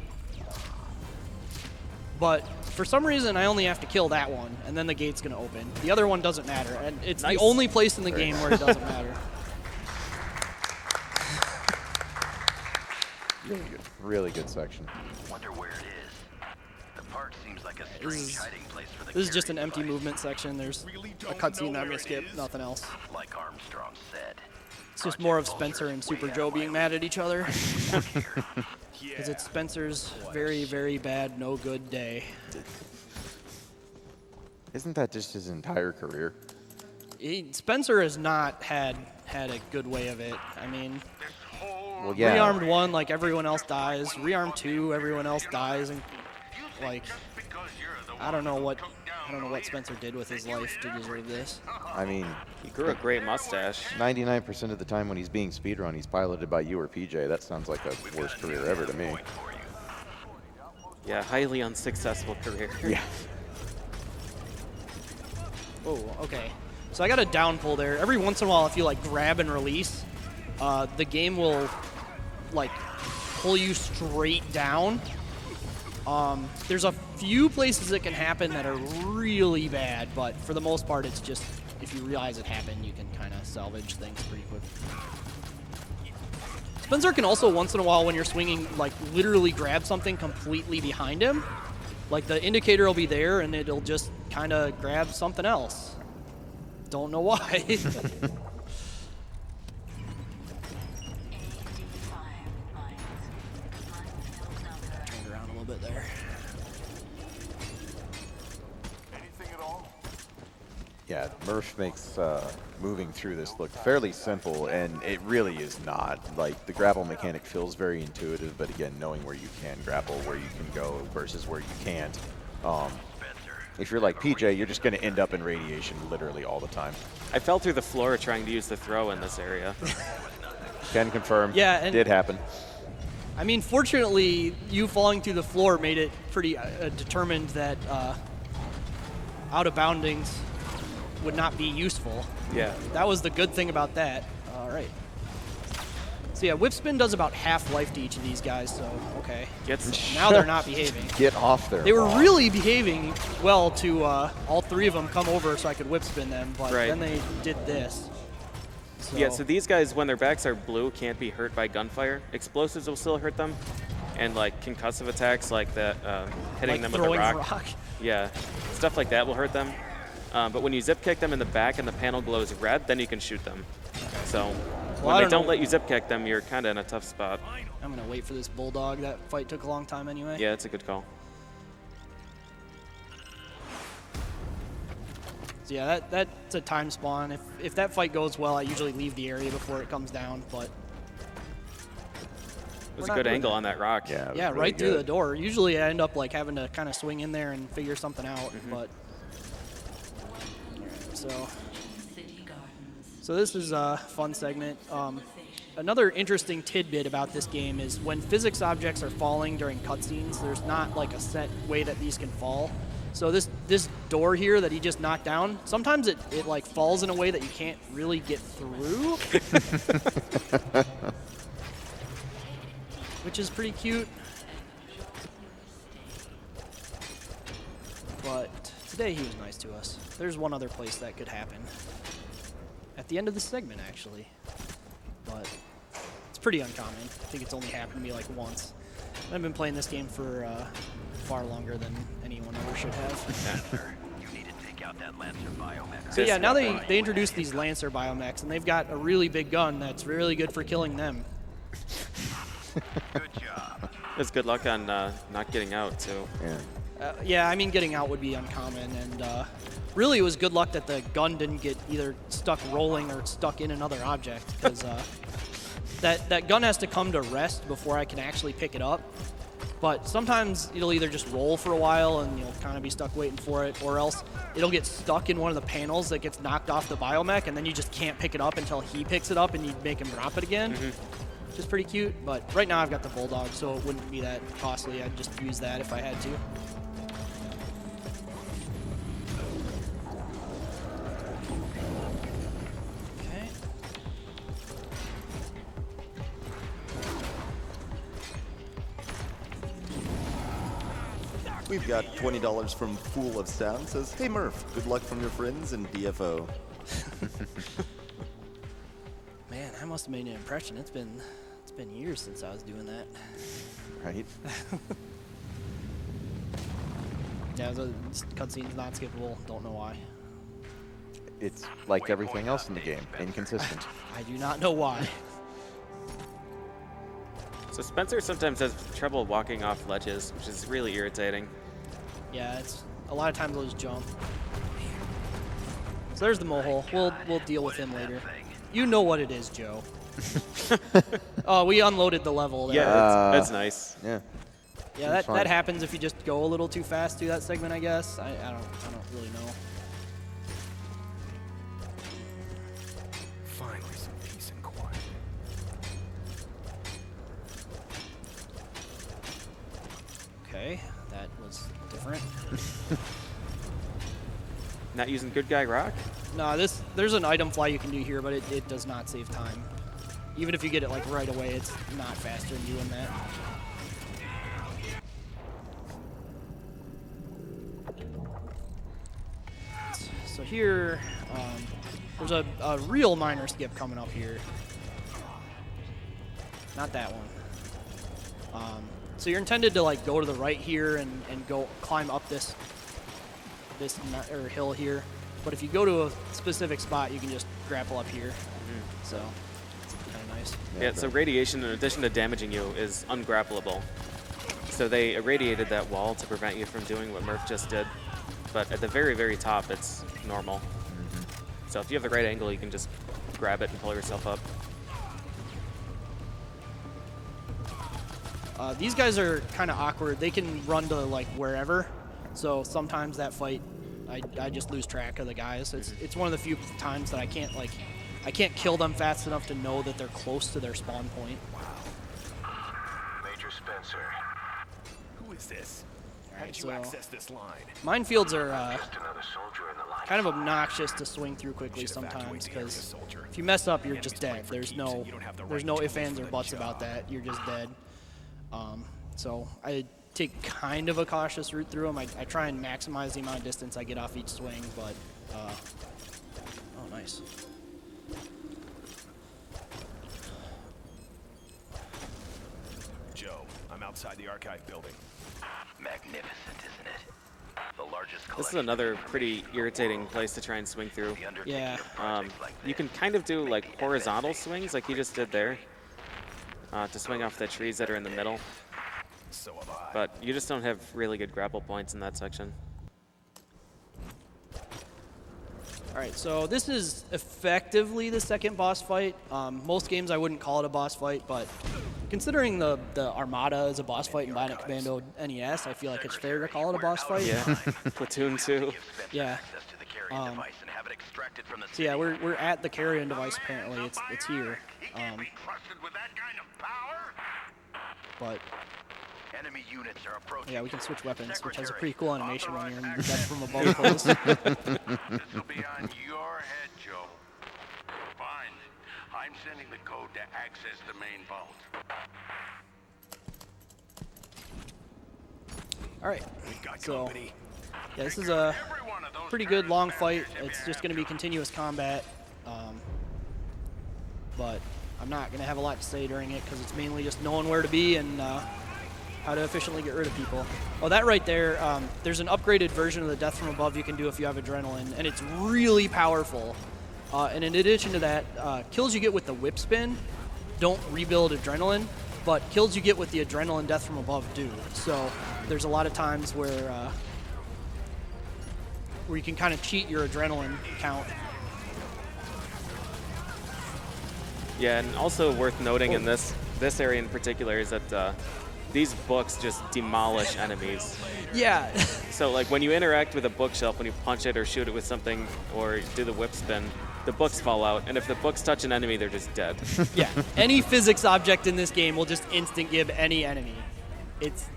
[SPEAKER 2] But for some reason, I only have to kill that one, and then the gate's gonna open. The other one doesn't matter, and it's the only place in the game where it doesn't matter.
[SPEAKER 4] Really good section.
[SPEAKER 6] Wonder where it is. The park seems like a strange hiding place for the
[SPEAKER 2] This is just an
[SPEAKER 6] carrying
[SPEAKER 2] empty
[SPEAKER 6] device.
[SPEAKER 2] movement section. There's a cutscene that I'm gonna skip, nothing else.
[SPEAKER 6] Like Armstrong said.
[SPEAKER 2] It's just more of Spencer and Super Joe being mad at each other. Because it's Spencer's very, very bad, no good day.
[SPEAKER 4] Isn't that just his entire career?
[SPEAKER 2] Spencer has not had a good way of it. I mean,
[SPEAKER 4] Well, yeah.
[SPEAKER 2] rearmed 1, like everyone else dies. Rearmed 2, everyone else dies, and like I don't know what Spencer did with his life to deserve this.
[SPEAKER 4] I mean,
[SPEAKER 3] He grew a great mustache.
[SPEAKER 4] 99% of the time when he's being speedrun, he's piloted by you or PJ. That sounds like the worst career ever to me.
[SPEAKER 3] Yeah, highly unsuccessful career.
[SPEAKER 4] Yeah.
[SPEAKER 2] Oh, okay. So I got a down pull there. Every once in a while, if you like grab and release, the game will like pull you straight down. There's a few places it can happen that are really bad, but for the most part, it's just if you realize it happened, you can kind of salvage things pretty quick. Spencer can also once in a while, when you're swinging, like literally grab something completely behind him. Like the indicator will be there, and it'll just kind of grab something else. Don't know why. Turned around a little bit there.
[SPEAKER 4] Yeah, Murph makes moving through this look fairly simple, and it really is not. Like, the grapple mechanic feels very intuitive, but again, knowing where you can grapple, where you can go versus where you can't. If you're like PJ, you're just going to end up in radiation literally all the time.
[SPEAKER 3] I fell through the floor trying to use the throw in this area.
[SPEAKER 4] Can confirm.
[SPEAKER 2] Yeah, and
[SPEAKER 4] did happen.
[SPEAKER 2] I mean, fortunately, you falling through the floor made it pretty determined that out of boundings would not be useful.
[SPEAKER 3] Yeah.
[SPEAKER 2] That was the good thing about that. All right. So yeah, whip spin does about half life to each of these guys, so okay. Now they're not behaving.
[SPEAKER 4] Get off there.
[SPEAKER 2] They were really behaving well to all 3 of them come over so I could whip spin them, but then they did this. So.
[SPEAKER 3] Yeah, so these guys, when their backs are blue, can't be hurt by gunfire. Explosives will still hurt them, and like concussive attacks like that, hitting
[SPEAKER 2] like
[SPEAKER 3] them with a rock.
[SPEAKER 2] rock.
[SPEAKER 3] Yeah, stuff like that will hurt them. But when you zip kick them in the back and the panel glows red, then you can shoot them. So when they don't let you zip kick them, you're kind of in a tough spot.
[SPEAKER 2] I'm going to wait for this bulldog. That fight took a long time anyway.
[SPEAKER 3] Yeah, it's a good call.
[SPEAKER 2] So yeah, that's a time spawn. If that fight goes well, I usually leave the area before it comes down, but
[SPEAKER 3] It was a good angle on that rock.
[SPEAKER 4] Yeah,
[SPEAKER 2] yeah,
[SPEAKER 4] really
[SPEAKER 2] right through
[SPEAKER 4] good.
[SPEAKER 2] the door. Usually I end up like having to kind of swing in there and figure something out, but so this is a fun segment. Another interesting tidbit about this game is when physics objects are falling during cutscenes, there's not like a set way that these can fall. So this door here that he just knocked down, sometimes it like falls in a way that you can't really get through. Which is pretty cute. But today he was nice to us. There's one other place that could happen. At the end of the segment, actually. But it's pretty uncommon. I think it's only happened to me like once. I've been playing this game for far longer than anyone ever should have.
[SPEAKER 6] Spencer, you need to take out that Lancer biomech.
[SPEAKER 2] So yeah, now they introduced these Lancer biomechs, and they've got a really big gun that's really good for killing them.
[SPEAKER 6] Good job.
[SPEAKER 3] It's good luck on not getting out, too.
[SPEAKER 4] Yeah.
[SPEAKER 2] Yeah, I mean, getting out would be uncommon, and really it was good luck that the gun didn't get either stuck rolling or stuck in another object, because that gun has to come to rest before I can actually pick it up. But sometimes it'll either just roll for a while and you'll kind of be stuck waiting for it, or else it'll get stuck in one of the panels that gets knocked off the biomech, and then you just can't pick it up until he picks it up and you make him drop it again. Which is pretty cute, but right now I've got the Bulldog, so it wouldn't be that costly. I'd just use that if I had to. Okay.
[SPEAKER 1] We've got $20 from Fool of Sound. Says, hey Murph, good luck from your friends in DFO.
[SPEAKER 2] Man, I must have made an impression. It's been years since I was doing that.
[SPEAKER 4] Right?
[SPEAKER 2] Yeah, the cutscene's not skippable. Don't know why.
[SPEAKER 4] It's like everything else in the game, inconsistent.
[SPEAKER 2] I do not know why.
[SPEAKER 3] So Spencer sometimes has trouble walking off ledges, which is really irritating.
[SPEAKER 2] Yeah, it's a lot of times they'll just jump. So there's the mohole. We'll deal with him later. You know what it is, Joe. Oh, we unloaded the level there.
[SPEAKER 3] Yeah, that's nice.
[SPEAKER 4] Yeah.
[SPEAKER 2] Yeah, that happens if you just go a little too fast through that segment, I guess. I don't really know.
[SPEAKER 7] Finally, some peace and quiet.
[SPEAKER 2] Okay, that was different.
[SPEAKER 3] Not using Good Guy Rock?
[SPEAKER 2] No, there's an item fly you can do here, but it does not save time. Even if you get it like right away, it's not faster than doing that. So here, there's a real minor skip coming up here. Not that one. So you're intended to like go to the right here and go climb up this hill here. But if you go to a specific spot, you can just grapple up here. So it's kind of nice.
[SPEAKER 3] Yeah, so radiation, in addition to damaging you, is ungrappleable. So they irradiated that wall to prevent you from doing what Murph just did. But at the very, very top, it's normal. So if you have the right angle, you can just grab it and pull yourself up.
[SPEAKER 2] These guys are kind of awkward. They can run to like wherever. So sometimes that fight, I just lose track of the guys. It's one of the few times that I can't kill them fast enough to know that they're close to their spawn point.
[SPEAKER 8] Major Spencer.
[SPEAKER 7] Who is this? How
[SPEAKER 2] Alright,
[SPEAKER 7] did
[SPEAKER 2] so
[SPEAKER 7] you access this line?
[SPEAKER 2] minefields are
[SPEAKER 8] Just another soldier in the line.
[SPEAKER 2] kind of obnoxious to swing through quickly
[SPEAKER 7] Should evacuate
[SPEAKER 2] sometimes
[SPEAKER 7] the area,
[SPEAKER 2] because
[SPEAKER 7] soldier.
[SPEAKER 2] if you mess up, you're
[SPEAKER 7] The
[SPEAKER 2] just
[SPEAKER 7] enemy's playing
[SPEAKER 2] dead.
[SPEAKER 7] for
[SPEAKER 2] There's
[SPEAKER 7] keeps,
[SPEAKER 2] no
[SPEAKER 7] and you don't have the right
[SPEAKER 2] ifs,
[SPEAKER 7] tools
[SPEAKER 2] ands,
[SPEAKER 7] for
[SPEAKER 2] or
[SPEAKER 7] the
[SPEAKER 2] buts
[SPEAKER 7] job.
[SPEAKER 2] about that. You're just dead. So I take kind of a cautious route through them. I try and maximize the amount of distance I get off each swing, but oh, nice.
[SPEAKER 7] Joe, I'm outside the archive building.
[SPEAKER 6] Magnificent, isn't it? The largest
[SPEAKER 3] This is
[SPEAKER 6] collection
[SPEAKER 3] another
[SPEAKER 6] of
[SPEAKER 3] pretty
[SPEAKER 6] information
[SPEAKER 3] irritating
[SPEAKER 6] in the
[SPEAKER 3] place to try and swing through.
[SPEAKER 6] world. The undertaking
[SPEAKER 2] Yeah.
[SPEAKER 6] of projects like
[SPEAKER 3] You can
[SPEAKER 6] this
[SPEAKER 3] kind of do
[SPEAKER 6] may
[SPEAKER 3] like
[SPEAKER 6] be
[SPEAKER 3] horizontal
[SPEAKER 6] devastating
[SPEAKER 3] swings
[SPEAKER 6] to
[SPEAKER 3] like you just did there to swing off the trees that are in the middle,
[SPEAKER 7] So have I.
[SPEAKER 3] but you just don't have really good grapple points in that section.
[SPEAKER 2] All right, so this is effectively the second boss fight. Most games I wouldn't call it a boss fight, but considering the Armada is a boss fight in Bionic Commando NES, I feel like it's fair to call it a boss fight.
[SPEAKER 3] Yeah, Platoon 2.
[SPEAKER 2] Yeah.
[SPEAKER 6] access to the carrying device and have it extracted from the
[SPEAKER 2] So yeah,
[SPEAKER 6] city.
[SPEAKER 2] we're at the carrying device apparently. It's here.
[SPEAKER 8] He can't be trusted with that kind of power.
[SPEAKER 2] But
[SPEAKER 6] Enemy units are approaching.
[SPEAKER 2] yeah, we can switch weapons, which has a
[SPEAKER 6] Secretary,
[SPEAKER 2] pretty cool animation when you're in
[SPEAKER 8] authorized
[SPEAKER 2] depth from above close.
[SPEAKER 8] This'll be on your head, Joe. Fine. I'm sending the code to access the main vault.
[SPEAKER 2] All right,
[SPEAKER 7] We've got
[SPEAKER 2] so
[SPEAKER 7] company.
[SPEAKER 2] yeah, this is a
[SPEAKER 8] Every one of those
[SPEAKER 2] pretty good long fight.
[SPEAKER 8] terrorists
[SPEAKER 2] It's
[SPEAKER 8] have
[SPEAKER 2] just going to be continuous combat, but I'm not going to have a lot to say during it because it's mainly just knowing where to be and how to efficiently get rid of people. Oh, that right there, there's an upgraded version of the Death from Above you can do if you have Adrenaline, and it's really powerful. And in addition to that, kills you get with the whip spin don't rebuild Adrenaline, but kills you get with the Adrenaline Death from Above do. So there's a lot of times where you can kind of cheat your Adrenaline count.
[SPEAKER 3] Yeah, and also worth noting in this area in particular is that these books just demolish enemies.
[SPEAKER 2] Yeah.
[SPEAKER 3] So like when you interact with a bookshelf, when you punch it or shoot it with something or do the whip spin, the books fall out, and if the books touch an enemy, they're just dead.
[SPEAKER 2] Yeah, any physics object in this game will just instant give any enemy. It's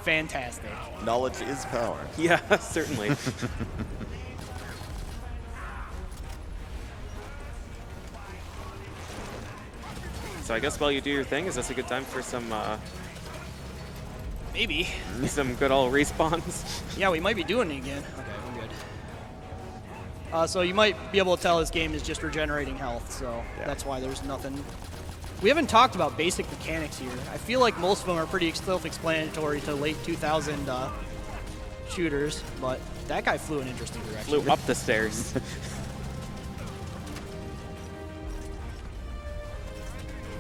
[SPEAKER 2] fantastic.
[SPEAKER 1] Knowledge is power.
[SPEAKER 3] Yeah, certainly. So I guess while you do your thing, is this a good time for some
[SPEAKER 2] Maybe.
[SPEAKER 3] some good old respawns?
[SPEAKER 2] Yeah, we might be doing it again. Okay, we're good. So you might be able to tell this game is just regenerating health, so that's why there's nothing. We haven't talked about basic mechanics here. I feel like most of them are pretty self-explanatory to late 2000 shooters, but that guy flew in an interesting direction.
[SPEAKER 3] Flew up the stairs.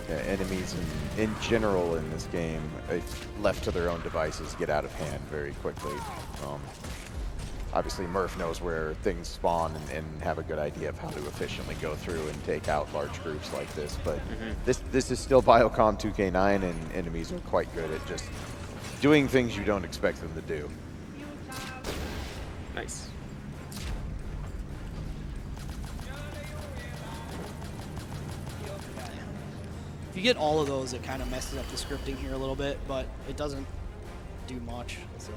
[SPEAKER 4] Yeah, enemies in general in this game, left to their own devices, get out of hand very quickly. Obviously, Murph knows where things spawn and have a good idea of how to efficiently go through and take out large groups like this. But this is still Biocom 2K9, and enemies are quite good at just doing things you don't expect them to do.
[SPEAKER 3] Nice.
[SPEAKER 2] If you get all of those, it kind of messes up the scripting here a little bit, but it doesn't do much. So.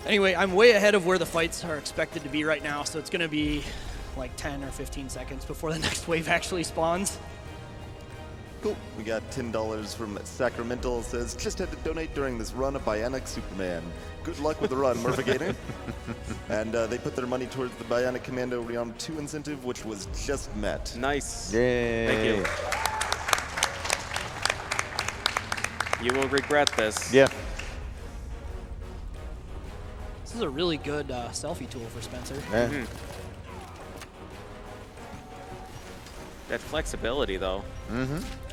[SPEAKER 2] Anyway, I'm way ahead of where the fights are expected to be right now, so it's going to be like 10 or 15 seconds before the next wave actually spawns.
[SPEAKER 1] Cool. We got $10 from Sacramento. It says, just had to donate during this run of Bionic Superman. Good luck with the run, MURPHAGATOR. And they put their money towards the Bionic Commando Rearm 2 incentive, which was just met.
[SPEAKER 3] Nice.
[SPEAKER 4] Yay.
[SPEAKER 3] Thank you. You will regret this.
[SPEAKER 4] Yeah.
[SPEAKER 2] This is a really good selfie tool for Spencer.
[SPEAKER 4] Yeah.
[SPEAKER 3] That flexibility, though.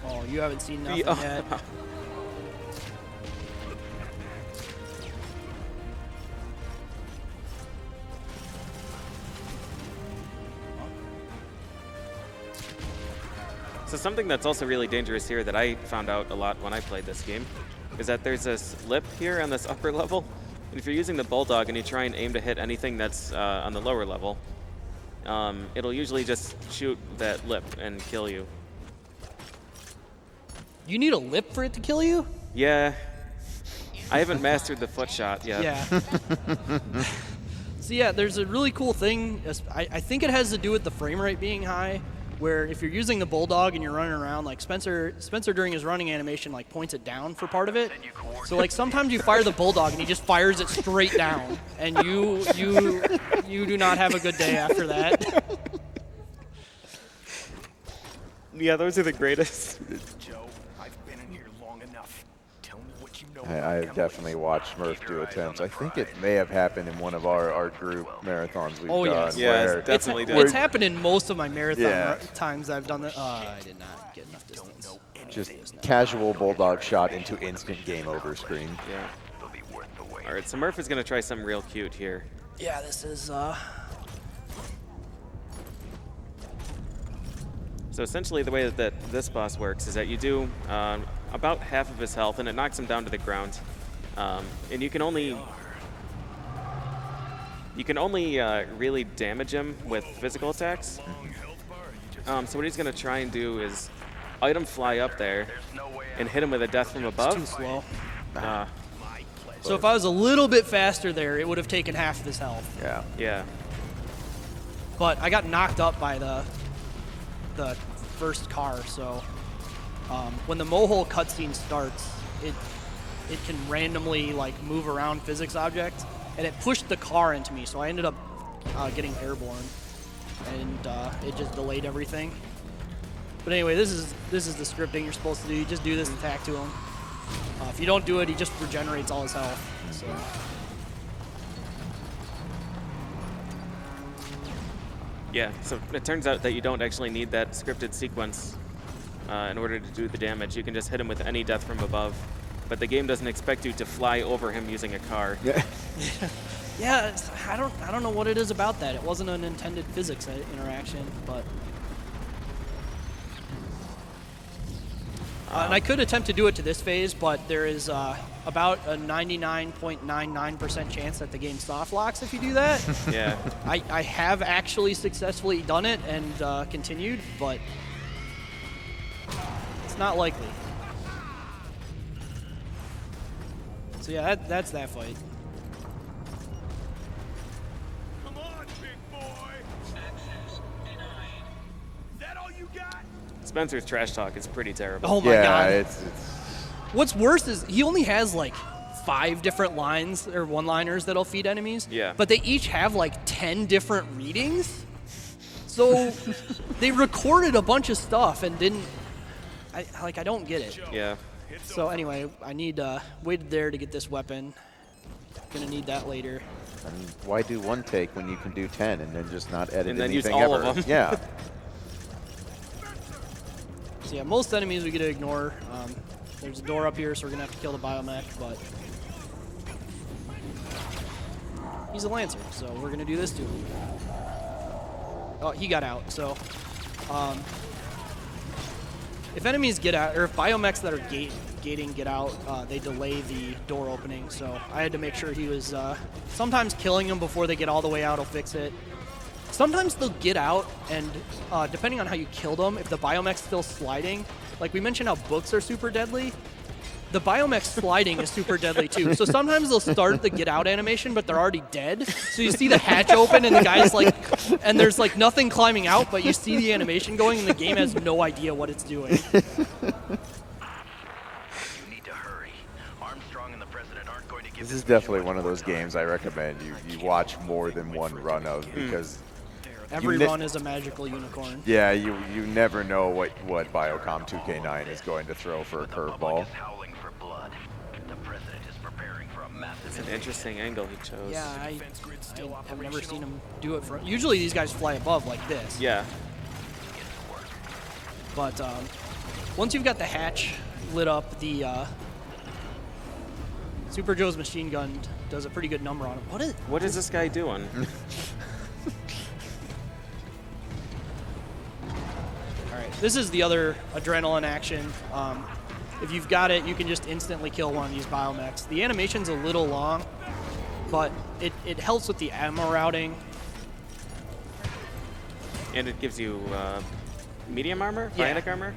[SPEAKER 2] Oh, you haven't seen nothing yet.
[SPEAKER 3] So something that's also really dangerous here that I found out a lot when I played this game is that there's this lip here on this upper level. And if you're using the Bulldog and you try and aim to hit anything that's on the lower level, it'll usually just shoot that lip and kill you.
[SPEAKER 2] You need a lip for it to kill you?
[SPEAKER 3] Yeah. I haven't mastered the foot shot yet.
[SPEAKER 2] Yeah. So yeah, there's a really cool thing. I think it has to do with the frame rate being high, where if you're using the Bulldog and you're running around, like Spencer during his running animation like points it down for part of it. So like sometimes you fire the Bulldog and he just fires it straight down, and you do not have a good day after that.
[SPEAKER 3] Yeah, those are the greatest.
[SPEAKER 7] Joe, I've been in here long enough. Tell me what you know.
[SPEAKER 4] I've definitely watched Murph do attempts. I think it may have happened in one of our art group marathons we've
[SPEAKER 2] Oh,
[SPEAKER 4] done.
[SPEAKER 2] yes.
[SPEAKER 3] Yeah,
[SPEAKER 4] where
[SPEAKER 3] it's definitely did.
[SPEAKER 2] It's happened in most of my marathon
[SPEAKER 4] Yeah.
[SPEAKER 2] times I've done that. I did not get enough distance.
[SPEAKER 4] just casual Bulldog shot into instant game over screen.
[SPEAKER 3] Yeah. All right, so Murph is going to try something real cute here.
[SPEAKER 2] Yeah, this is
[SPEAKER 3] So essentially the way that this boss works is that you do about half of his health, and it knocks him down to the ground. And you can only really damage him with physical attacks. So what he's going to try and do is item fly up there and hit him with a death from above.
[SPEAKER 2] too slow. So if I was a little bit faster there, it would have taken half of his health.
[SPEAKER 4] Yeah.
[SPEAKER 3] Yeah.
[SPEAKER 2] But I got knocked up by the first car, so when the Mohole cutscene starts, it can randomly like move around physics objects, and it pushed the car into me, so I ended up getting airborne, and it just delayed everything. But anyway, this is the scripting you're supposed to do. You just do this attack to him. If you don't do it, he just regenerates all his health. So.
[SPEAKER 3] Yeah, so it turns out that you don't actually need that scripted sequence in order to do the damage. You can just hit him with any death from above, but the game doesn't expect you to fly over him using a car.
[SPEAKER 4] Yeah.
[SPEAKER 2] Yeah, I don't know what it is about that. It wasn't an intended physics interaction, but. And I could attempt to do it to this phase, but there is about a 99.99% chance that the game soft locks if you do that.
[SPEAKER 3] Yeah.
[SPEAKER 2] I have actually successfully done it and continued, but it's not likely. So yeah, that's that fight.
[SPEAKER 7] Come on, big boy. Is that all you got?
[SPEAKER 3] Spencer's trash talk is pretty terrible.
[SPEAKER 2] Oh my god.
[SPEAKER 4] It's
[SPEAKER 2] What's worse is he only has like 5 different lines or one-liners that'll feed enemies.
[SPEAKER 3] Yeah.
[SPEAKER 2] But they each have like 10 different readings. So they recorded a bunch of stuff and didn't. I don't get it.
[SPEAKER 3] Yeah.
[SPEAKER 2] So anyway, I need waited there to get this weapon. Gonna need that later.
[SPEAKER 4] I mean, why do 1 take when you can do 10 and then just not edit
[SPEAKER 3] And then use
[SPEAKER 4] anything
[SPEAKER 3] all
[SPEAKER 4] ever?
[SPEAKER 3] of them.
[SPEAKER 4] Yeah.
[SPEAKER 2] So yeah, most enemies we get to ignore. There's a door up here, so we're gonna have to kill the biomech, but he's a Lancer, so we're gonna do this to him. Oh, he got out, so if enemies get out, or if biomechs that are gating get out, they delay the door opening, so I had to make sure he was, sometimes killing them before they get all the way out will fix it. Sometimes they'll get out, and depending on how you kill them, if the biomech's still sliding, like we mentioned how books are super deadly, the biomech sliding is super deadly too. So sometimes they'll start the get out animation, but they're already dead. So you see the hatch open and the guy's like, and there's like nothing climbing out, but you see the animation going and the game has no idea what it's doing.
[SPEAKER 6] You need to hurry. Armstrong and the president aren't going to give
[SPEAKER 4] This is definitely one of those games I recommend you watch more than one run of because
[SPEAKER 2] Every run is a magical unicorn.
[SPEAKER 4] yeah, you never know what Biocom 2K9 is going to throw for a curveball.
[SPEAKER 6] is howling for blood. The president is preparing for a massive
[SPEAKER 3] It's an interesting angle he chose.
[SPEAKER 2] Yeah, I have never seen him do it from. Usually these guys fly above like this.
[SPEAKER 3] Yeah.
[SPEAKER 2] But once you've got the hatch lit up, the Super Joe's machine gun does a pretty good number on him.
[SPEAKER 3] What is this guy doing?
[SPEAKER 2] All right, this is the other adrenaline action. If you've got it, you can just instantly kill one of these biomechs. The animation's a little long, but it helps with the ammo routing.
[SPEAKER 3] And it gives you medium armor?
[SPEAKER 2] Yeah.
[SPEAKER 3] Bionic armor?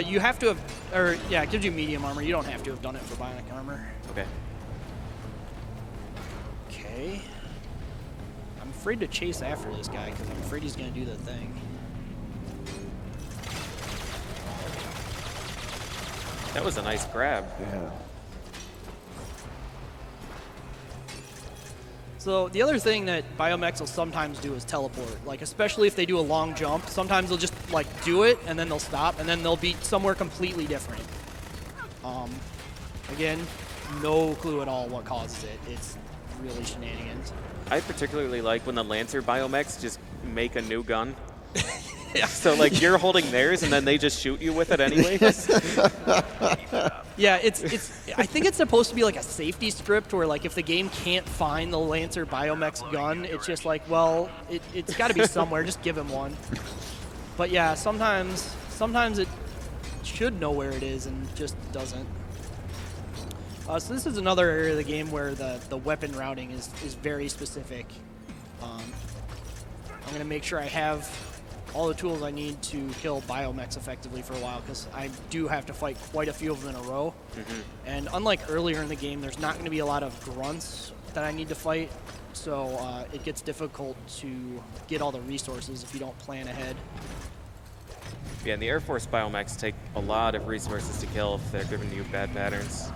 [SPEAKER 2] You have to have, or yeah, it gives you medium armor. You don't have to have done it for bionic armor.
[SPEAKER 3] Okay.
[SPEAKER 2] Okay. I'm afraid to chase after this guy because I'm afraid he's going to do the thing.
[SPEAKER 3] That was a nice grab.
[SPEAKER 4] Yeah.
[SPEAKER 2] So the other thing that biomechs will sometimes do is teleport. Like especially if they do a long jump, sometimes they'll just like do it and then they'll stop and then they'll be somewhere completely different. Again, no clue at all what causes it. It's really shenanigans.
[SPEAKER 3] I particularly like when the Lancer biomechs just make a new gun. Yeah. So like you're holding theirs and then they just shoot you with it anyways.
[SPEAKER 2] Yeah, it's. I think it's supposed to be like a safety script where like if the game can't find the Lancer biomech's gun, it's just like, well, it's got to be somewhere. Just give him one. But yeah, sometimes it should know where it is and just doesn't. So this is another area of the game where the weapon routing is very specific. I'm gonna make sure I have all the tools I need to kill biomechs effectively for a while because I do have to fight quite a few of them in a row. And unlike earlier in the game, there's not going to be a lot of grunts that I need to fight, so it gets difficult to get all the resources if you don't plan ahead.
[SPEAKER 3] Yeah, and the Air Force biomechs take a lot of resources to kill if they're giving you bad patterns.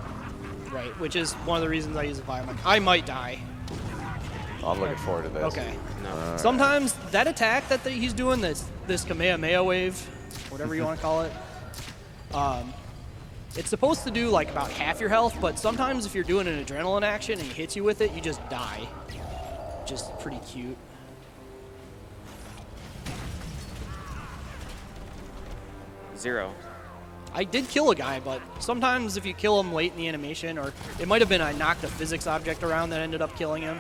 [SPEAKER 2] Right, which is one of the reasons I use a biomech. I might die.
[SPEAKER 4] I'm looking forward to this.
[SPEAKER 2] Okay.
[SPEAKER 3] No.
[SPEAKER 2] Sometimes that attack that he's doing, this Kamehameha wave, whatever you want to call it, It's supposed to do like about half your health, but sometimes if you're doing an adrenaline action and he hits you with it, you just die. Just pretty cute.
[SPEAKER 3] Zero.
[SPEAKER 2] I did kill a guy, but sometimes if you kill him late in the animation, or it might have been I knocked a physics object around that ended up killing him.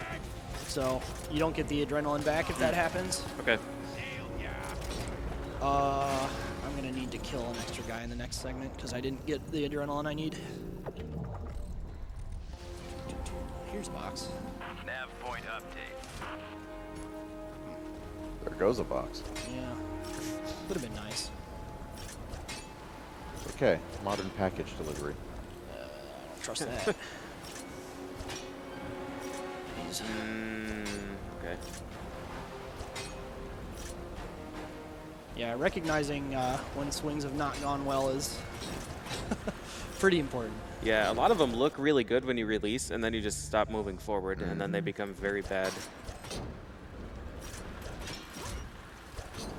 [SPEAKER 2] So you don't get the adrenaline back if that happens.
[SPEAKER 3] Okay.
[SPEAKER 2] I'm gonna need to kill an extra guy in the next segment because I didn't get the adrenaline I need. Here's a box.
[SPEAKER 6] Nav point update.
[SPEAKER 4] There goes a box.
[SPEAKER 2] Yeah, would have been nice.
[SPEAKER 4] Okay, modern package delivery.
[SPEAKER 2] I don't trust that. Please.
[SPEAKER 3] Okay.
[SPEAKER 2] Yeah, recognizing when swings have not gone well is pretty important.
[SPEAKER 3] Yeah, a lot of them look really good when you release, and then you just stop moving forward, and then they become very bad.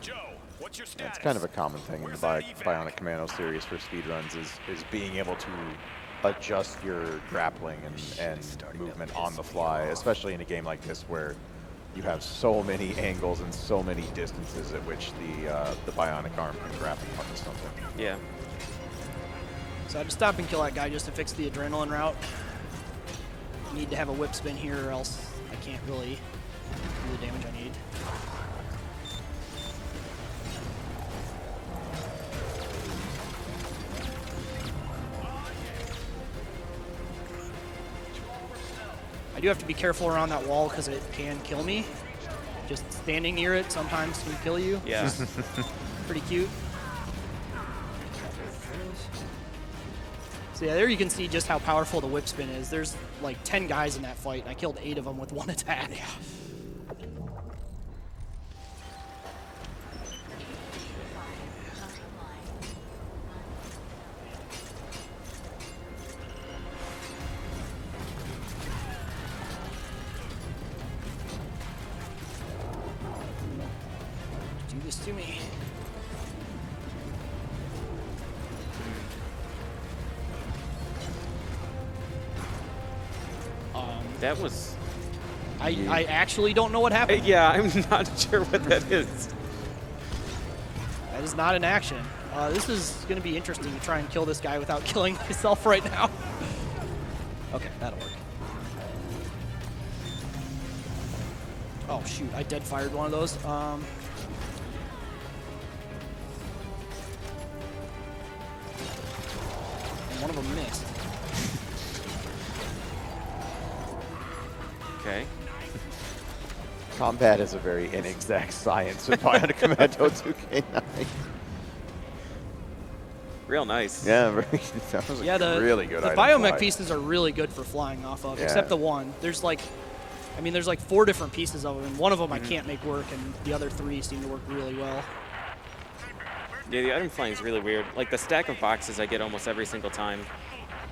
[SPEAKER 7] Joe, what's your status?
[SPEAKER 4] That's kind of a common thing in the Bionic Commando series for speedruns is being able to adjust your grappling and movement on the fly, especially in a game like this where you have so many angles and so many distances at which the Bionic arm can grapple onto something.
[SPEAKER 3] Yeah.
[SPEAKER 2] So I had to stop and kill that guy just to fix the adrenaline route. Need to have a whip spin here or else I can't really do the damage I need. I do have to be careful around that wall because it can kill me. Just standing near it sometimes can kill you.
[SPEAKER 3] Yeah.
[SPEAKER 2] Pretty cute. So yeah, there you can see just how powerful the whip spin is. There's like 10 guys in that fight, and I killed 8 of them with one attack. Do this to me.
[SPEAKER 3] That was...
[SPEAKER 2] I actually don't know what happened.
[SPEAKER 3] Yeah, I'm not sure what that is.
[SPEAKER 2] That is not an action. This is going to be interesting to try and kill this guy without killing myself right now. Okay, that'll work. Oh, shoot. I dead fired one of those. And one of them missed.
[SPEAKER 3] Okay.
[SPEAKER 4] Combat is a very inexact science in Bionic Commando 2K9.
[SPEAKER 3] Real nice.
[SPEAKER 4] Yeah, that was a really good
[SPEAKER 2] the
[SPEAKER 4] item
[SPEAKER 2] biomech
[SPEAKER 4] fly.
[SPEAKER 2] pieces are really good for flying off of,
[SPEAKER 4] Yeah.
[SPEAKER 2] except the one. There's like 4 different pieces of them, and one of them I can't make work, and the other 3 seem to work really well.
[SPEAKER 3] Yeah, the item flying is really weird. Like the stack of boxes I get almost every single time,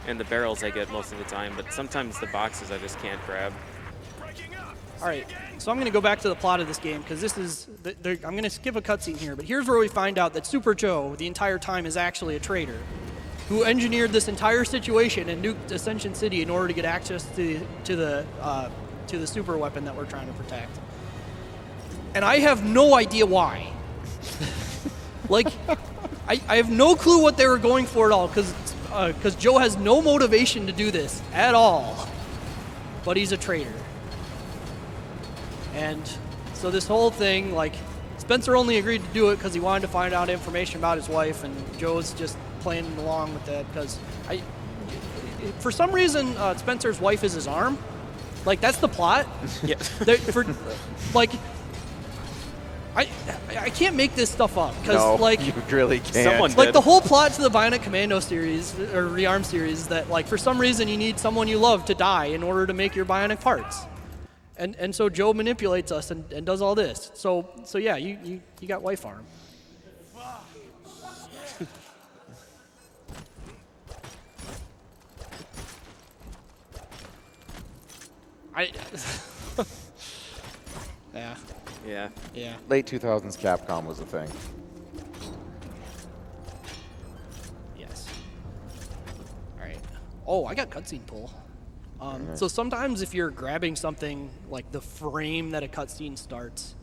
[SPEAKER 3] and the barrels I get most of the time, but sometimes the boxes I just can't grab.
[SPEAKER 2] All right, so I'm going to go back to the plot of this game because this is, I'm going to skip a cutscene here, but here's where we find out that Super Joe the entire time is actually a traitor who engineered this entire situation and nuked Ascension City in order to get access to the super weapon that we're trying to protect. And I have no idea why. Like, I have no clue what they were going for at all because Joe has no motivation to do this at all, but he's a traitor. And so this whole thing, like, Spencer only agreed to do it because he wanted to find out information about his wife, and Joe's just playing along with that because for some reason, Spencer's wife is his arm. Like, that's the plot.
[SPEAKER 3] Yeah.
[SPEAKER 2] I can't make this stuff up because,
[SPEAKER 4] No,
[SPEAKER 2] like,
[SPEAKER 4] you really can't.
[SPEAKER 3] Someone
[SPEAKER 2] like
[SPEAKER 3] did.
[SPEAKER 2] the whole plot to the Bionic Commando series or Rearm series is that, like, for some reason you need someone you love to die in order to make your bionic parts. And so Joe manipulates us and does all this. So yeah, you got wife arm. Yeah.
[SPEAKER 3] Yeah.
[SPEAKER 2] Yeah.
[SPEAKER 4] Late 2000s Capcom was a thing.
[SPEAKER 2] Yes. Oh, I got cutscene pull. So sometimes if you're grabbing something like the frame that a cutscene starts,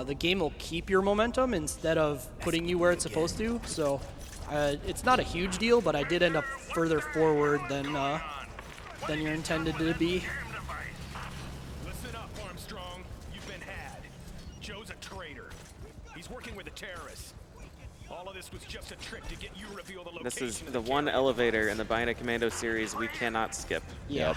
[SPEAKER 2] the game will keep your momentum instead of putting you where it's supposed to. So it's not a huge deal, but I did end up further forward than you're intended to be.
[SPEAKER 7] Listen up, Armstrong. You've been had. Joe's a traitor. He's working with the terrorists. All of this was just a trick to get you to reveal the location.
[SPEAKER 3] This is
[SPEAKER 7] of
[SPEAKER 3] the one
[SPEAKER 7] carrier.
[SPEAKER 3] elevator in the Bionic Commando series we cannot skip.
[SPEAKER 2] Yeah.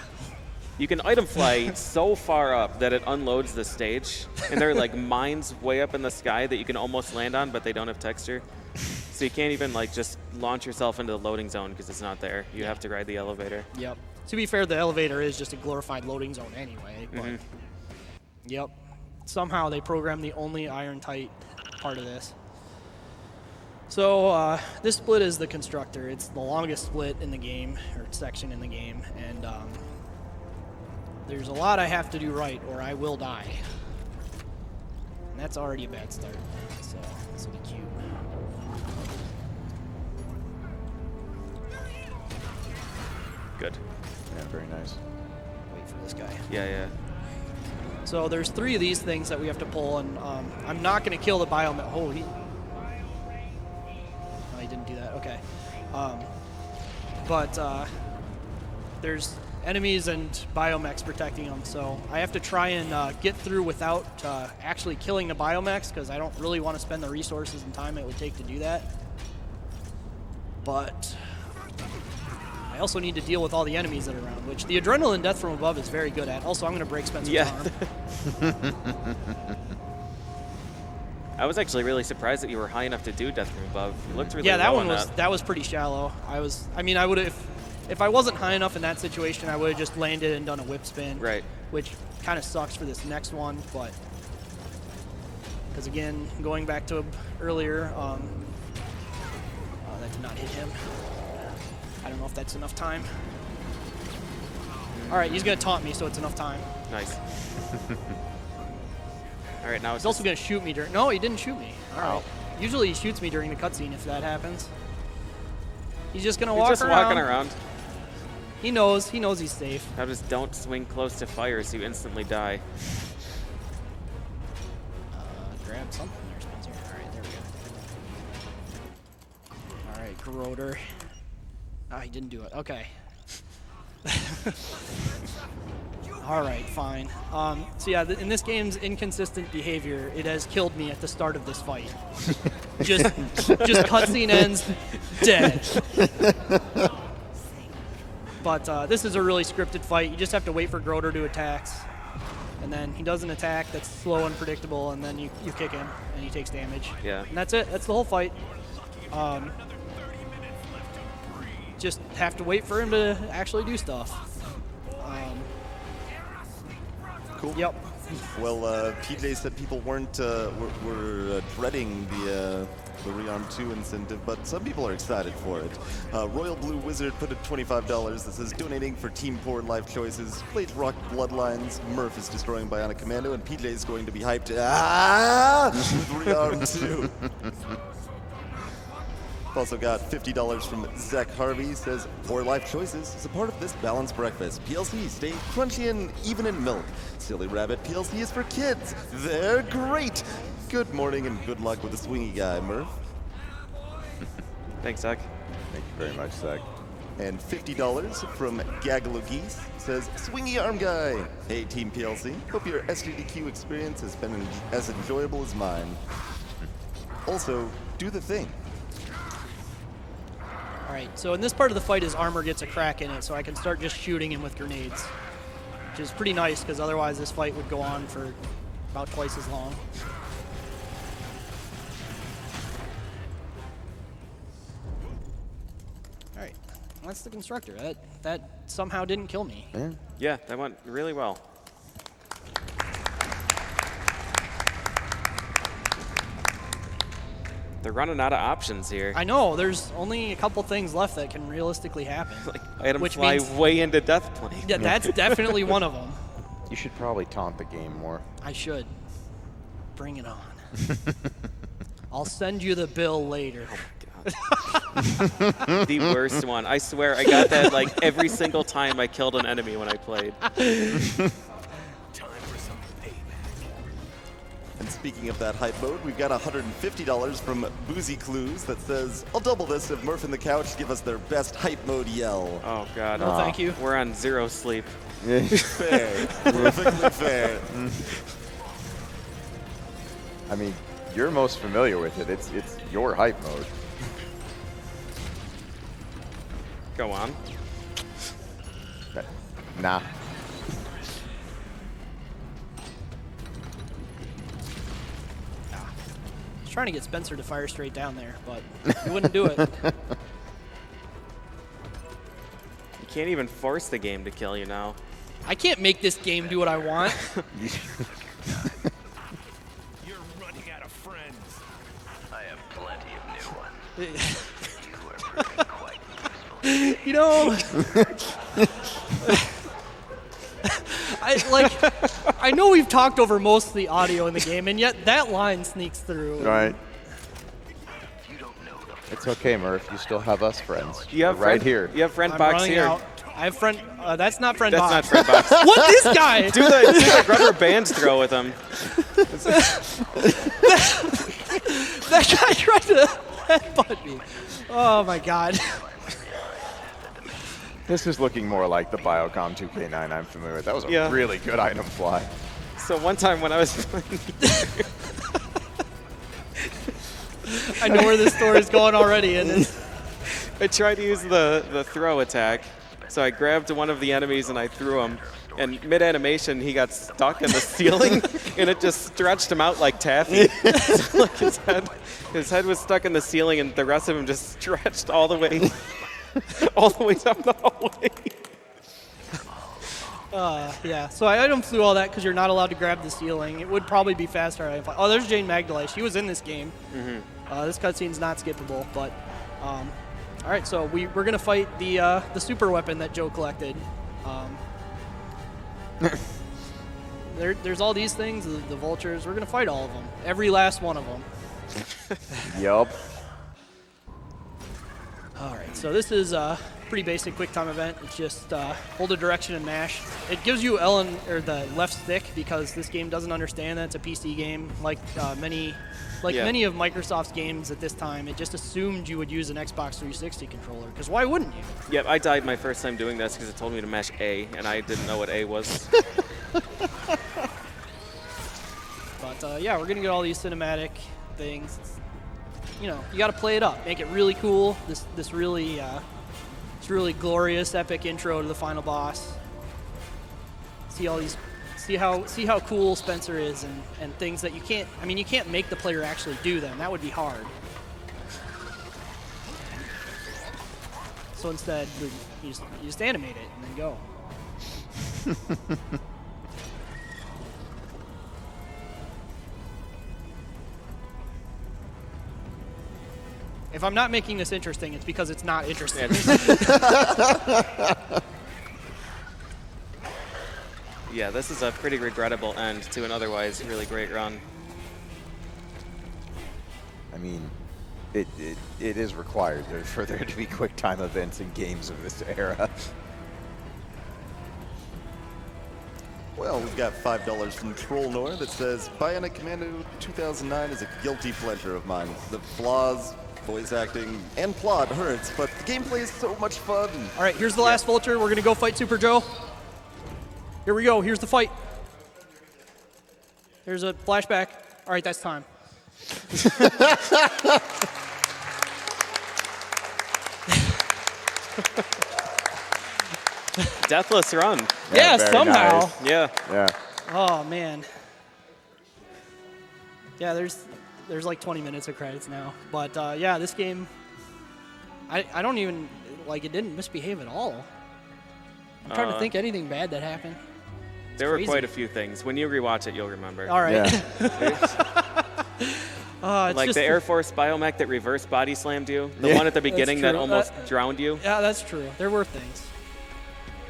[SPEAKER 3] You can item fly so far up that it unloads the stage, and there are like mines way up in the sky that you can almost land on, but they don't have texture. So you can't even like just launch yourself into the loading zone because it's not there. You have to ride the elevator.
[SPEAKER 2] Yep. To be fair, the elevator is just a glorified loading zone anyway. But yep. Somehow they programmed the only iron tight part of this. So this split is the constructor. It's the longest split in the game, or section in the game, and there's a lot I have to do right or I will die. And that's already a bad start, so this will be cute.
[SPEAKER 3] Good.
[SPEAKER 4] Yeah, very nice.
[SPEAKER 2] Wait for this guy.
[SPEAKER 3] Yeah.
[SPEAKER 2] So there's 3 of these things that we have to pull, and I'm not going to kill the biomech. Oh, he didn't do that. Okay. But there's enemies and biomechs protecting them, so I have to try and get through without actually killing the biomechs, because I don't really want to spend the resources and time it would take to do that. But I also need to deal with all the enemies that are around, which the adrenaline death from above is very good at. Also, I'm going to break Spencer's arm.
[SPEAKER 3] I was actually really surprised that you were high enough to do death from above. You looked really
[SPEAKER 2] Yeah, that
[SPEAKER 3] low
[SPEAKER 2] one
[SPEAKER 3] on
[SPEAKER 2] that was pretty shallow. I would have, if I wasn't high enough in that situation, I would have just landed and done a whip spin.
[SPEAKER 3] Right.
[SPEAKER 2] Which kind of sucks for this next one, but because again, going back to earlier, that did not hit him. I don't know if that's enough time. All right, he's gonna taunt me, so it's enough time.
[SPEAKER 3] Nice. All right, now it's
[SPEAKER 2] He's also gonna shoot me during. No, he didn't shoot me. All right. Usually he shoots me during the cutscene if that happens. He's just gonna walk
[SPEAKER 3] just
[SPEAKER 2] around.
[SPEAKER 3] walking around.
[SPEAKER 2] He knows he's safe.
[SPEAKER 3] Now just don't swing close to fire so you instantly die.
[SPEAKER 2] Grab something there, Spencer. All right, there we go. All right, Corroder. Ah, he didn't do it. Okay. All right, fine. So yeah, in this game's inconsistent behavior, it has killed me at the start of this fight. just cutscene ends, dead. But this is a really scripted fight. You just have to wait for Groder to attack, and then he does an attack that's slow and predictable, and then you kick him, and he takes damage.
[SPEAKER 3] Yeah.
[SPEAKER 2] And that's it. That's the whole fight. Just have to wait for him to actually do stuff.
[SPEAKER 1] Cool.
[SPEAKER 2] Yep.
[SPEAKER 1] Well, PJ said people weren't were dreading the Rearm 2 incentive, but some people are excited for it. Royal Blue Wizard put at $25 that says donating for Team Poor Life Choices. Blades Rock Bloodlines. Murph is destroying Bionic Commando, and PJ is going to be hyped with Rearm 2. Also got $50 from Zach Harvey. Says, Poor Life Choices is a part of this balanced breakfast. PLC, stay crunchy and even in milk. Silly Rabbit, PLC is for kids. They're great. Good morning and good luck with the swingy guy, Murph.
[SPEAKER 3] Thanks, Zach.
[SPEAKER 4] Thank you very much, Zach.
[SPEAKER 1] And $50 from Gagalo Geese says, Swingy Arm Guy. Hey, Team PLC. Hope your SGDQ experience has been as enjoyable as mine. Also, do the thing.
[SPEAKER 2] All right, so in this part of the fight, his armor gets a crack in it, so I can start just shooting him with grenades, which is pretty nice, because otherwise this fight would go on for about twice as long. All right, that's the constructor. That somehow didn't kill me.
[SPEAKER 3] Yeah, that went really well. They're running out of options here.
[SPEAKER 2] I know, there's only a couple things left that can realistically happen.
[SPEAKER 3] Like, item
[SPEAKER 2] which
[SPEAKER 3] fly
[SPEAKER 2] means,
[SPEAKER 3] way into death plane.
[SPEAKER 2] yeah, that's definitely one of them.
[SPEAKER 4] You should probably taunt the game more.
[SPEAKER 2] I should. Bring it on. I'll send you the bill later.
[SPEAKER 3] Oh my The worst one. I swear, I got that like every single time I killed an enemy when I played.
[SPEAKER 7] Time for some payback.
[SPEAKER 1] And speaking of that hype mode, we've got $150 from Boozy Clues that says, I'll double this if Murph and the Couch give us their best hype mode yell.
[SPEAKER 3] Oh God.
[SPEAKER 2] No, thank you.
[SPEAKER 3] We're on 0 sleep.
[SPEAKER 1] Fair. Perfectly fair.
[SPEAKER 4] I mean, you're most familiar with it. It's your hype mode.
[SPEAKER 3] Go on.
[SPEAKER 4] Nah.
[SPEAKER 2] I was trying to get Spencer to fire straight down there, but he wouldn't do it.
[SPEAKER 3] You can't even force the game to kill you now.
[SPEAKER 2] I can't make this game do what I want.
[SPEAKER 7] You're running out of friends.
[SPEAKER 6] I have plenty of new ones. You are proving quite useful.
[SPEAKER 2] You know, I know we've talked over most of the audio in the game, and yet that line sneaks through.
[SPEAKER 4] Right.
[SPEAKER 6] You don't know the
[SPEAKER 4] It's okay, Murph. You still have us friends.
[SPEAKER 3] You have
[SPEAKER 4] We're right
[SPEAKER 3] friend,
[SPEAKER 4] here.
[SPEAKER 3] You have friend
[SPEAKER 2] I'm
[SPEAKER 3] box
[SPEAKER 2] running
[SPEAKER 3] here.
[SPEAKER 2] out. I have friend. That's not friend
[SPEAKER 3] That's
[SPEAKER 2] box.
[SPEAKER 3] not friend box.
[SPEAKER 2] What this guy?
[SPEAKER 3] do the rubber bands throw with him.
[SPEAKER 2] That guy tried to headbutt me. Oh my god.
[SPEAKER 4] This is looking more like the Biocom 2K9 I'm familiar with. That was a
[SPEAKER 3] Yeah.
[SPEAKER 4] really good item fly.
[SPEAKER 3] So one time when I was playing,
[SPEAKER 2] I know where this story is going already, and it's,
[SPEAKER 3] I tried to use the throw attack. So I grabbed one of the enemies and I threw him. And mid-animation, he got stuck in the ceiling, and it just stretched him out like taffy. So, like his head was stuck in the ceiling, and the rest of him just stretched all the way down the hallway.
[SPEAKER 2] yeah. So I item flew all that because you're not allowed to grab the ceiling. It would probably be faster. Oh, there's Jane Magdalene. She was in this game. This cutscene's not skippable, but all right. So we're gonna fight the super weapon that Joe collected. There's all these things, the vultures. We're gonna fight all of them, every last one of them.
[SPEAKER 4] Yup.
[SPEAKER 2] All right, so this is a pretty basic quick time event. It's just hold a direction and mash. It gives you the left stick because this game doesn't understand that it's a PC game. Like many of Microsoft's games at this time, it just assumed you would use an Xbox 360 controller. Because why wouldn't you?
[SPEAKER 3] Yep, I died my first time doing this because it told me to mash A, and I didn't know what A was.
[SPEAKER 2] But yeah, we're gonna get all these cinematic things. You know, you got to play it up, make it really cool. This really glorious, epic intro to the final boss. See all these, see how cool Spencer is, and things that you can't. I mean, you can't make the player actually do them. That would be hard. So instead, you just animate it and then go. If I'm not making this interesting, it's because it's not interesting.
[SPEAKER 3] Yeah, this is a pretty regrettable end to an otherwise really great run.
[SPEAKER 4] I mean, it is required for there to be quick time events in games of this era.
[SPEAKER 1] Well, we've got $5 from Troll Nor that says, Bionic Commando 2009 is a guilty pleasure of mine. The flaws, voice acting, and plot hurts, but the gameplay is so much fun.
[SPEAKER 2] All right, here's the last vulture. We're gonna go fight Super Joe. Here we go. Here's the fight. Here's a flashback. All right, that's time.
[SPEAKER 3] Deathless run.
[SPEAKER 2] Yeah,
[SPEAKER 4] very
[SPEAKER 2] somehow.
[SPEAKER 4] nice.
[SPEAKER 3] Yeah.
[SPEAKER 4] Yeah.
[SPEAKER 2] Oh man. Yeah, there's like 20 minutes of credits now, but yeah, this game. I don't even like it. Didn't misbehave at all. I'm trying to think anything bad that happened.
[SPEAKER 3] There were
[SPEAKER 2] crazy.
[SPEAKER 3] quite a few things. When you rewatch it, you'll remember.
[SPEAKER 2] All right.
[SPEAKER 4] Yeah.
[SPEAKER 2] It's
[SPEAKER 3] Like
[SPEAKER 2] just
[SPEAKER 3] the Air Force biomech that reverse body slammed you. The one at the beginning that
[SPEAKER 2] true.
[SPEAKER 3] almost drowned you.
[SPEAKER 2] Yeah, that's true. There were things.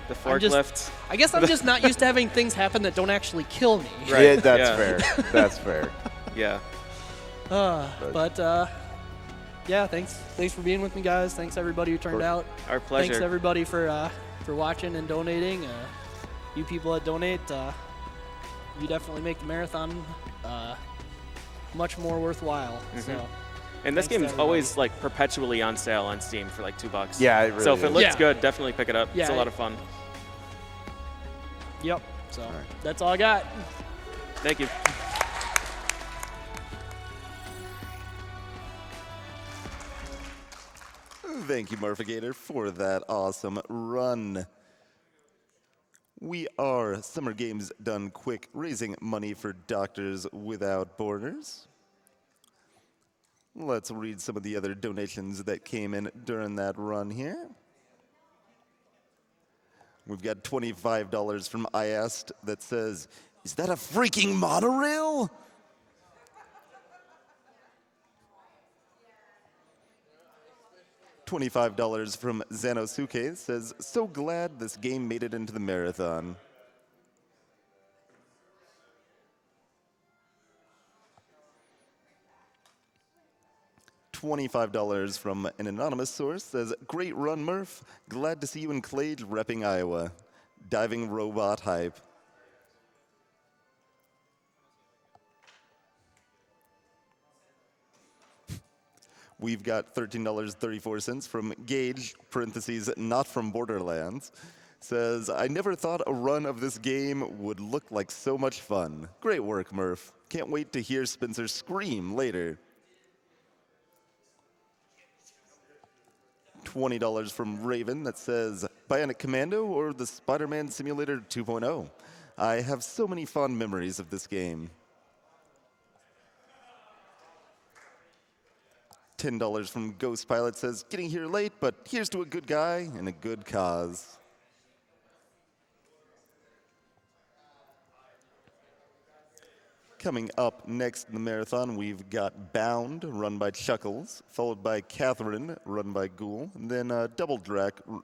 [SPEAKER 3] The
[SPEAKER 2] I'm just-
[SPEAKER 3] forklift.
[SPEAKER 2] I guess I'm just not used to having things happen that don't actually kill me.
[SPEAKER 3] Right.
[SPEAKER 4] Yeah, that's
[SPEAKER 3] Yeah.
[SPEAKER 4] fair. That's fair.
[SPEAKER 3] Yeah.
[SPEAKER 2] But yeah, thanks for being with me, guys. Thanks everybody who turned out.
[SPEAKER 3] Our pleasure.
[SPEAKER 2] Thanks everybody for watching and donating. You people that donate, you definitely make the marathon much more worthwhile. So.
[SPEAKER 3] And this
[SPEAKER 2] Thanks
[SPEAKER 3] game is always like perpetually on sale on Steam for like $2.
[SPEAKER 4] Yeah, it really
[SPEAKER 3] so if it
[SPEAKER 4] is.
[SPEAKER 3] looks good, definitely pick it up.
[SPEAKER 2] Yeah,
[SPEAKER 3] it's a lot of fun.
[SPEAKER 2] Yep. So that's all I got.
[SPEAKER 3] Thank you.
[SPEAKER 1] Thank you, MURPHAGATOR, for that awesome run. We are Summer Games Done Quick, raising money for Doctors Without Borders. Let's read some of the other donations that came in during that run here. We've got $25 from I Asked that says, "Is that a freaking monorail?" $25 from Zanosuke says, "So glad this game made it into the marathon." $25 from an anonymous source says, "Great run, Murph. Glad to see you in Clage repping Iowa. Diving robot hype." We've got $13.34 from Gage, parentheses, not from Borderlands, says, "I never thought a run of this game would look like so much fun. Great work, Murph. Can't wait to hear Spencer scream later." $20 from Raven that says, "Bionic Commando or the Spider-Man Simulator 2.0? I have so many fond memories of this game." $10 from Ghost Pilot says, "Getting here late, but here's to a good guy and a good cause." Coming up next in the marathon, we've got Bound, run by Chuckles, followed by Catherine, run by Ghoul, and then Double Dragon,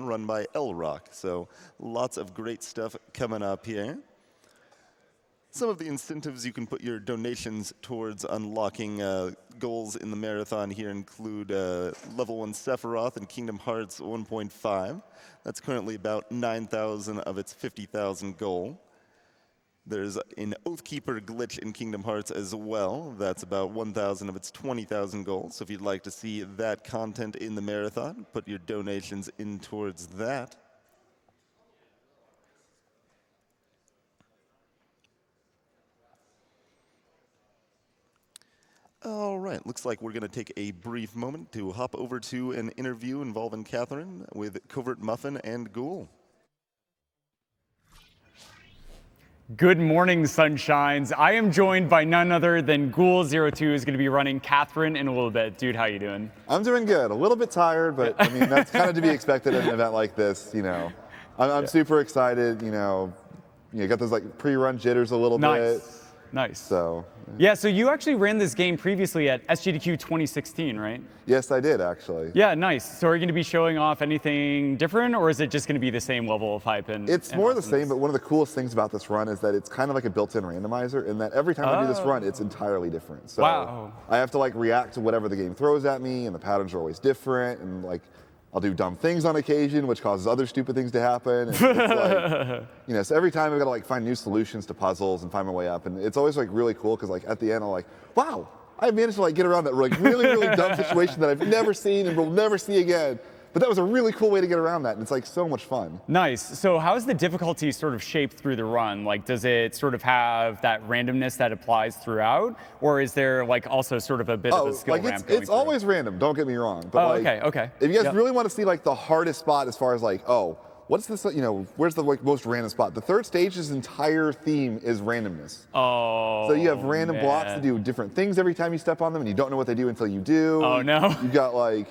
[SPEAKER 1] run by L-Rock. So lots of great stuff coming up here. Some of the incentives you can put your donations towards unlocking goals in the marathon here include level 1 Sephiroth and Kingdom Hearts 1.5. That's currently about 9,000 of its 50,000 goal. There's an Oathkeeper glitch in Kingdom Hearts as well. That's about 1,000 of its 20,000 goals. So if you'd like to see that content in the marathon, put your donations in towards that. All right, looks like we're going to take a brief moment to hop over to an interview involving Catherine with Covert Muffin and Ghoul.
[SPEAKER 9] Good morning, Sunshines. I am joined by none other than Ghoul02, who's going to be running Catherine in a little bit. Dude, how you doing?
[SPEAKER 10] I'm doing good. A little bit tired, but I mean, that's kind of to be expected at an event like this, you know. I'm super excited, you know, got those like pre-run jitters a little bit.
[SPEAKER 9] Nice.
[SPEAKER 10] So.
[SPEAKER 9] Yeah, so you actually ran this game previously at SGDQ 2016, right?
[SPEAKER 10] Yes, I did, actually.
[SPEAKER 9] Yeah, nice. So are you going to be showing off anything different, or is it just going to be the same level of hype?
[SPEAKER 10] It's more the same, but one of the coolest things about this run is that it's kind of like a built-in randomizer, in that every time I do this run, it's entirely different. So
[SPEAKER 9] wow.
[SPEAKER 10] I have to like react to whatever the game throws at me, and the patterns are always different, and like I'll do dumb things on occasion, which causes other stupid things to happen. And it's like, so every time I've got to like find new solutions to puzzles and find my way up, and it's always like really cool because like at the end I'm like, wow, I managed to like get around that like really, really dumb situation that I've never seen and will never see again. But that was a really cool way to get around that, and it's like so much fun.
[SPEAKER 9] Nice. So how is the difficulty sort of shaped through the run? Like, does it sort of have that randomness that applies throughout, or is there like also sort of a bit of a skill ramp going
[SPEAKER 10] it's always random. Don't get me wrong. But
[SPEAKER 9] okay.
[SPEAKER 10] If you guys really want to see like the hardest spot as far as like, what's this? Where's the like most random spot? The third stage's entire theme is randomness.
[SPEAKER 9] Oh.
[SPEAKER 10] So you have random blocks to do different things every time you step on them, and you don't know what they do until you do.
[SPEAKER 9] Oh no.
[SPEAKER 10] You got like,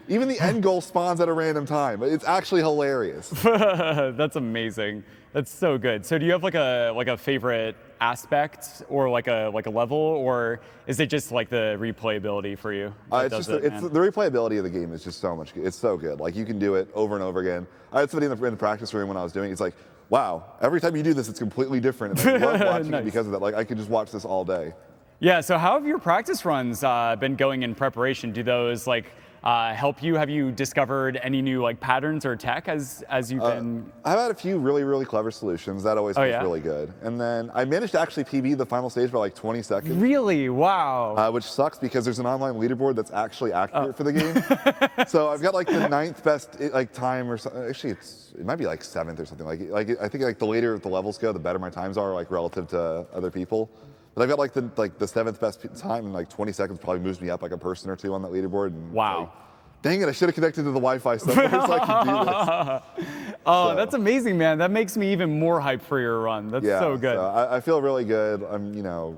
[SPEAKER 10] even the end goal spawns at a random time. It's actually hilarious.
[SPEAKER 9] That's amazing. That's so good. So do you have like a favorite aspect or like a level, or is it just like the replayability for you?
[SPEAKER 10] It's the replayability of the game is just so much good. It's so good. Like you can do it over and over again. I had somebody in the practice room when I was doing it. It's like, wow, every time you do this, it's completely different. And I love watching it because of that. Like I could just watch this all day.
[SPEAKER 9] Yeah, so how have your practice runs been going in preparation? Do those help you? Have you discovered any new patterns or tech as you've been?
[SPEAKER 10] I've had a few really, really clever solutions. That always feels really good. And then I managed to actually PB the final stage by like 20 seconds.
[SPEAKER 9] Really? Wow.
[SPEAKER 10] Which sucks because there's an online leaderboard that's actually accurate for the game. So I've got like the 9th best time or something. Actually, it might be like 7th or something. I think like the later the levels go, the better my times are like relative to other people. But I've got like the 7th best time, and like 20 seconds probably moves me up like a person or two on that leaderboard. And
[SPEAKER 9] wow.
[SPEAKER 10] Dang it, I should have connected to the Wi-Fi somewhere so I could do this.
[SPEAKER 9] Oh, that's amazing, man. That makes me even more hyped for your run. That's so good.
[SPEAKER 10] So I feel really good. I'm,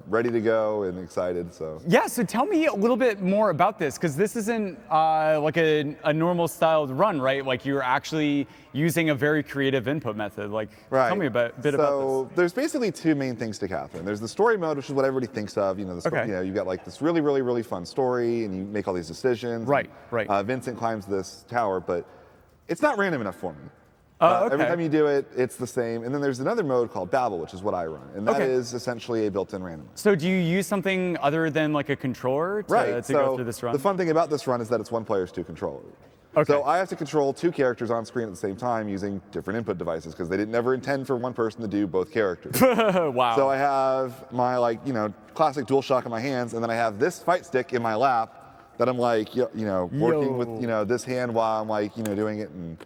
[SPEAKER 10] ready to go and excited, so.
[SPEAKER 9] Yeah, so tell me a little bit more about this, because this isn't like a normal styled run, right? Like you're actually using a very creative input method. Tell me a bit about this.
[SPEAKER 10] So there's basically 2 main things to Catherine. There's the story mode, which is what everybody thinks of. You've got like this really, really, really fun story, and you make all these decisions.
[SPEAKER 9] Right.
[SPEAKER 10] Vincent climbs this tower, but it's not random enough for me.
[SPEAKER 9] Okay.
[SPEAKER 10] Every time you do it, it's the same. And then there's another mode called Babel, which is what I run. And that is essentially a built-in randomizer.
[SPEAKER 9] So do you use something other than like a controller to go through this run?
[SPEAKER 10] The fun thing about this run is that it's 1 player's 2 controllers.
[SPEAKER 9] Okay.
[SPEAKER 10] So I have to control 2 characters on screen at the same time using different input devices because they didn't never intend for 1 person to do both characters.
[SPEAKER 9] Wow.
[SPEAKER 10] So I have my classic DualShock in my hands, and then I have this fight stick in my lap that I'm working with this hand while I'm doing it, and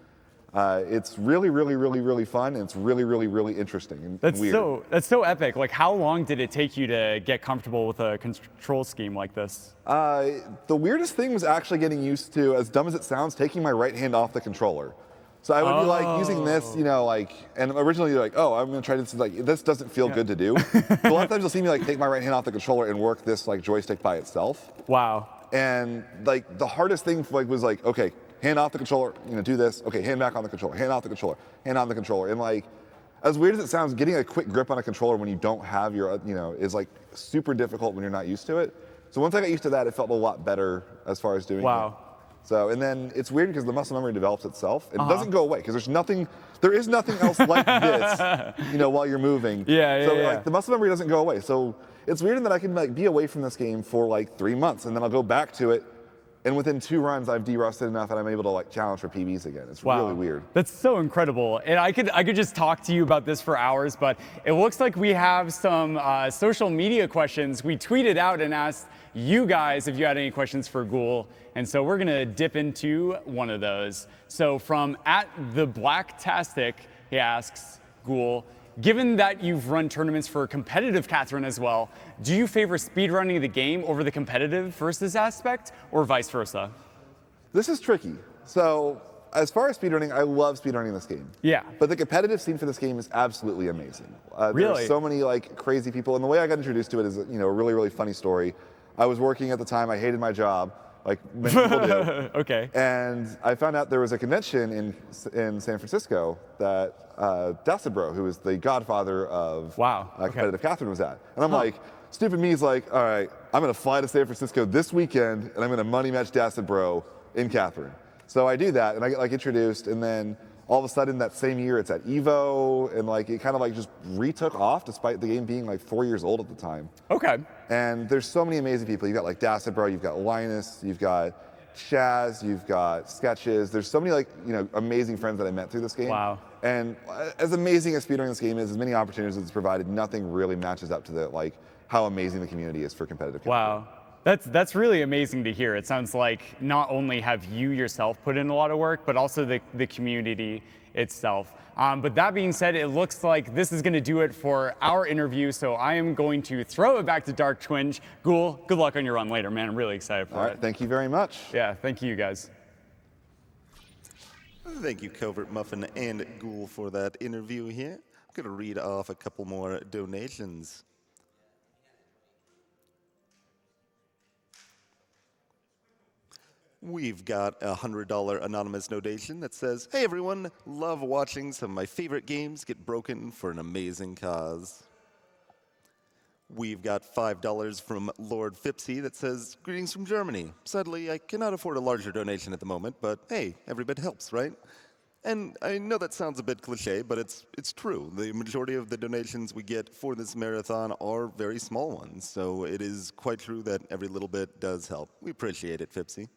[SPEAKER 10] it's really, really, really, really fun, and it's really, really, really interesting and weird.
[SPEAKER 9] That's so epic. Like, how long did it take you to get comfortable with a control scheme like this?
[SPEAKER 10] The weirdest thing was actually getting used to, as dumb as it sounds, taking my right hand off the controller. So I would be using this, and originally you're oh, I'm gonna try this. This doesn't feel good to do. But a lot of times you'll see me take my right hand off the controller and work this joystick by itself.
[SPEAKER 9] Wow.
[SPEAKER 10] And the hardest thing was okay, hand off the controller, do this. Okay, hand back on the controller, hand off the controller, hand on the controller. And as weird as it sounds, getting a quick grip on a controller when you don't have your, is super difficult when you're not used to it. So once I got used to that, it felt a lot better as far as doing it.
[SPEAKER 9] Wow.
[SPEAKER 10] So, and then it's weird because the muscle memory develops itself. It doesn't go away because there is nothing else like this, while you're moving. So the muscle memory doesn't go away. So it's weird in that I can be away from this game for 3 months, and then I'll go back to it, and within 2 runs I've de-rusted enough and I'm able to challenge for PBs again. It's really weird.
[SPEAKER 9] That's so incredible. And I could just talk to you about this for hours, but it looks like we have some social media questions. We tweeted out and asked you guys if you had any questions for Ghoul, and so we're gonna dip into one of those. So from @TheBlacktastic, he asks Ghoul, given that you've run tournaments for competitive Catherine as well, do you favor speedrunning the game over the competitive versus aspect, or vice versa?
[SPEAKER 10] This is tricky. So as far as speedrunning, I love speedrunning this game.
[SPEAKER 9] Yeah.
[SPEAKER 10] But the competitive scene for this game is absolutely amazing.
[SPEAKER 9] Really?
[SPEAKER 10] There's so many crazy people, and the way I got introduced to it is a really, really funny story. I was working at the time, I hated my job, like many people do.
[SPEAKER 9] Okay.
[SPEAKER 10] And I found out there was a convention in San Francisco that Dasabro, who is the godfather of competitive Catherine, was at. And I'm stupid me's all right, I'm gonna fly to San Francisco this weekend and I'm gonna money match Dasabro in Catherine. So I do that and I get introduced, and then all of a sudden that same year it's at EVO, and it kind of just retook off despite the game being 4 years old at the time.
[SPEAKER 9] Okay.
[SPEAKER 10] And there's so many amazing people. You've got Dasabro, you've got Linus, you've got Shaz, you've got Sketches. There's so many amazing friends that I met through this game.
[SPEAKER 9] Wow.
[SPEAKER 10] And as amazing as speedrunning this game is, as many opportunities as it's provided, nothing really matches up to the how amazing the community is for competitive.
[SPEAKER 9] Wow. That's really amazing to hear. It sounds like not only have you yourself put in a lot of work, but also the community itself. But that being said, it looks like this is going to do it for our interview, so I am going to throw it back to Dark Twinge. Ghoul, good luck on your run later, man. I'm really excited for it.
[SPEAKER 10] All right, thank you very much.
[SPEAKER 9] Yeah, thank you guys.
[SPEAKER 1] Thank you, Covert Muffin and Ghoul, for that interview here. I'm going to read off a couple more donations. We've got a $100 anonymous donation that says, "Hey everyone, love watching some of my favorite games get broken for an amazing cause." We've got $5 from Lord Fipsy that says, "Greetings from Germany. Sadly, I cannot afford a larger donation at the moment, but hey, every bit helps, right?" And I know that sounds a bit cliche, but it's true. The majority of the donations we get for this marathon are very small ones, so it is quite true that every little bit does help. We appreciate it, Fipsy.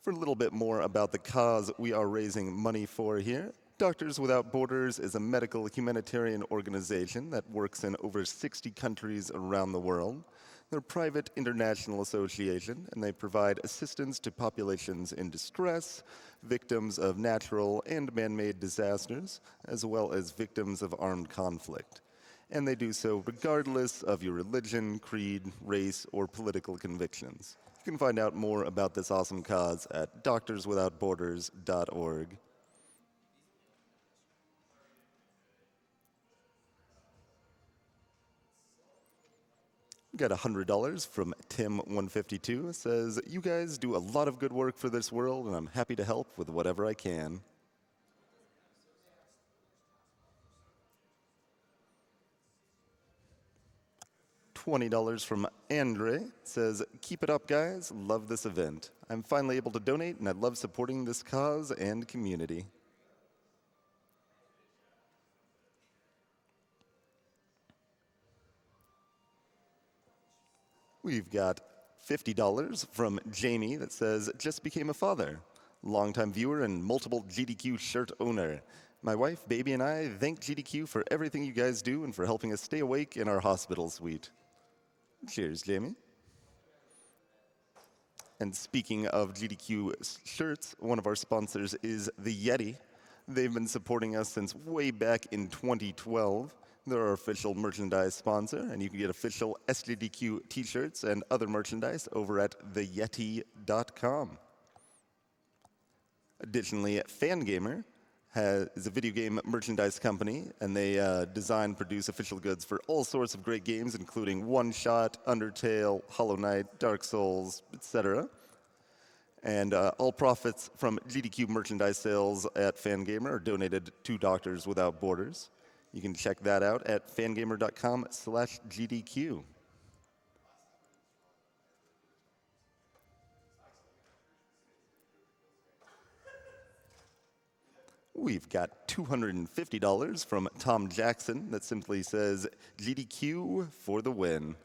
[SPEAKER 1] For a little bit more about the cause we are raising money for here, Doctors Without Borders is a medical humanitarian organization that works in over 60 countries around the world. They're a private international association, and they provide assistance to populations in distress, victims of natural and man-made disasters, as well as victims of armed conflict. And they do so regardless of your religion, creed, race, or political convictions. You can find out more about this awesome cause at doctorswithoutborders.org. Got $100 from Tim152. Says, you guys do a lot of good work for this world, and I'm happy to help with whatever I can. $20 from Andre. Says, keep it up, guys. Love this event. I'm finally able to donate, and I love supporting this cause and community. We've got $50 from Jamie that says, just became a father. Longtime viewer and multiple GDQ shirt owner. My wife, baby, and I thank GDQ for everything you guys do and for helping us stay awake in our hospital suite. Cheers, Jamie. And speaking of GDQ shirts, one of our sponsors is the Yeti. They've been supporting us since way back in 2012. They're our official merchandise sponsor, and you can get official SGDQ t-shirts and other merchandise over at theyeti.com. Additionally, Fangamer is a video game merchandise company, and they design and produce official goods for all sorts of great games, including One Shot, Undertale, Hollow Knight, Dark Souls, etc. And all profits from GDQ merchandise sales at Fangamer are donated to Doctors Without Borders. You can check that out at fangamer.com/GDQ. We've got $250 from Tom Jackson that simply says, GDQ for the win.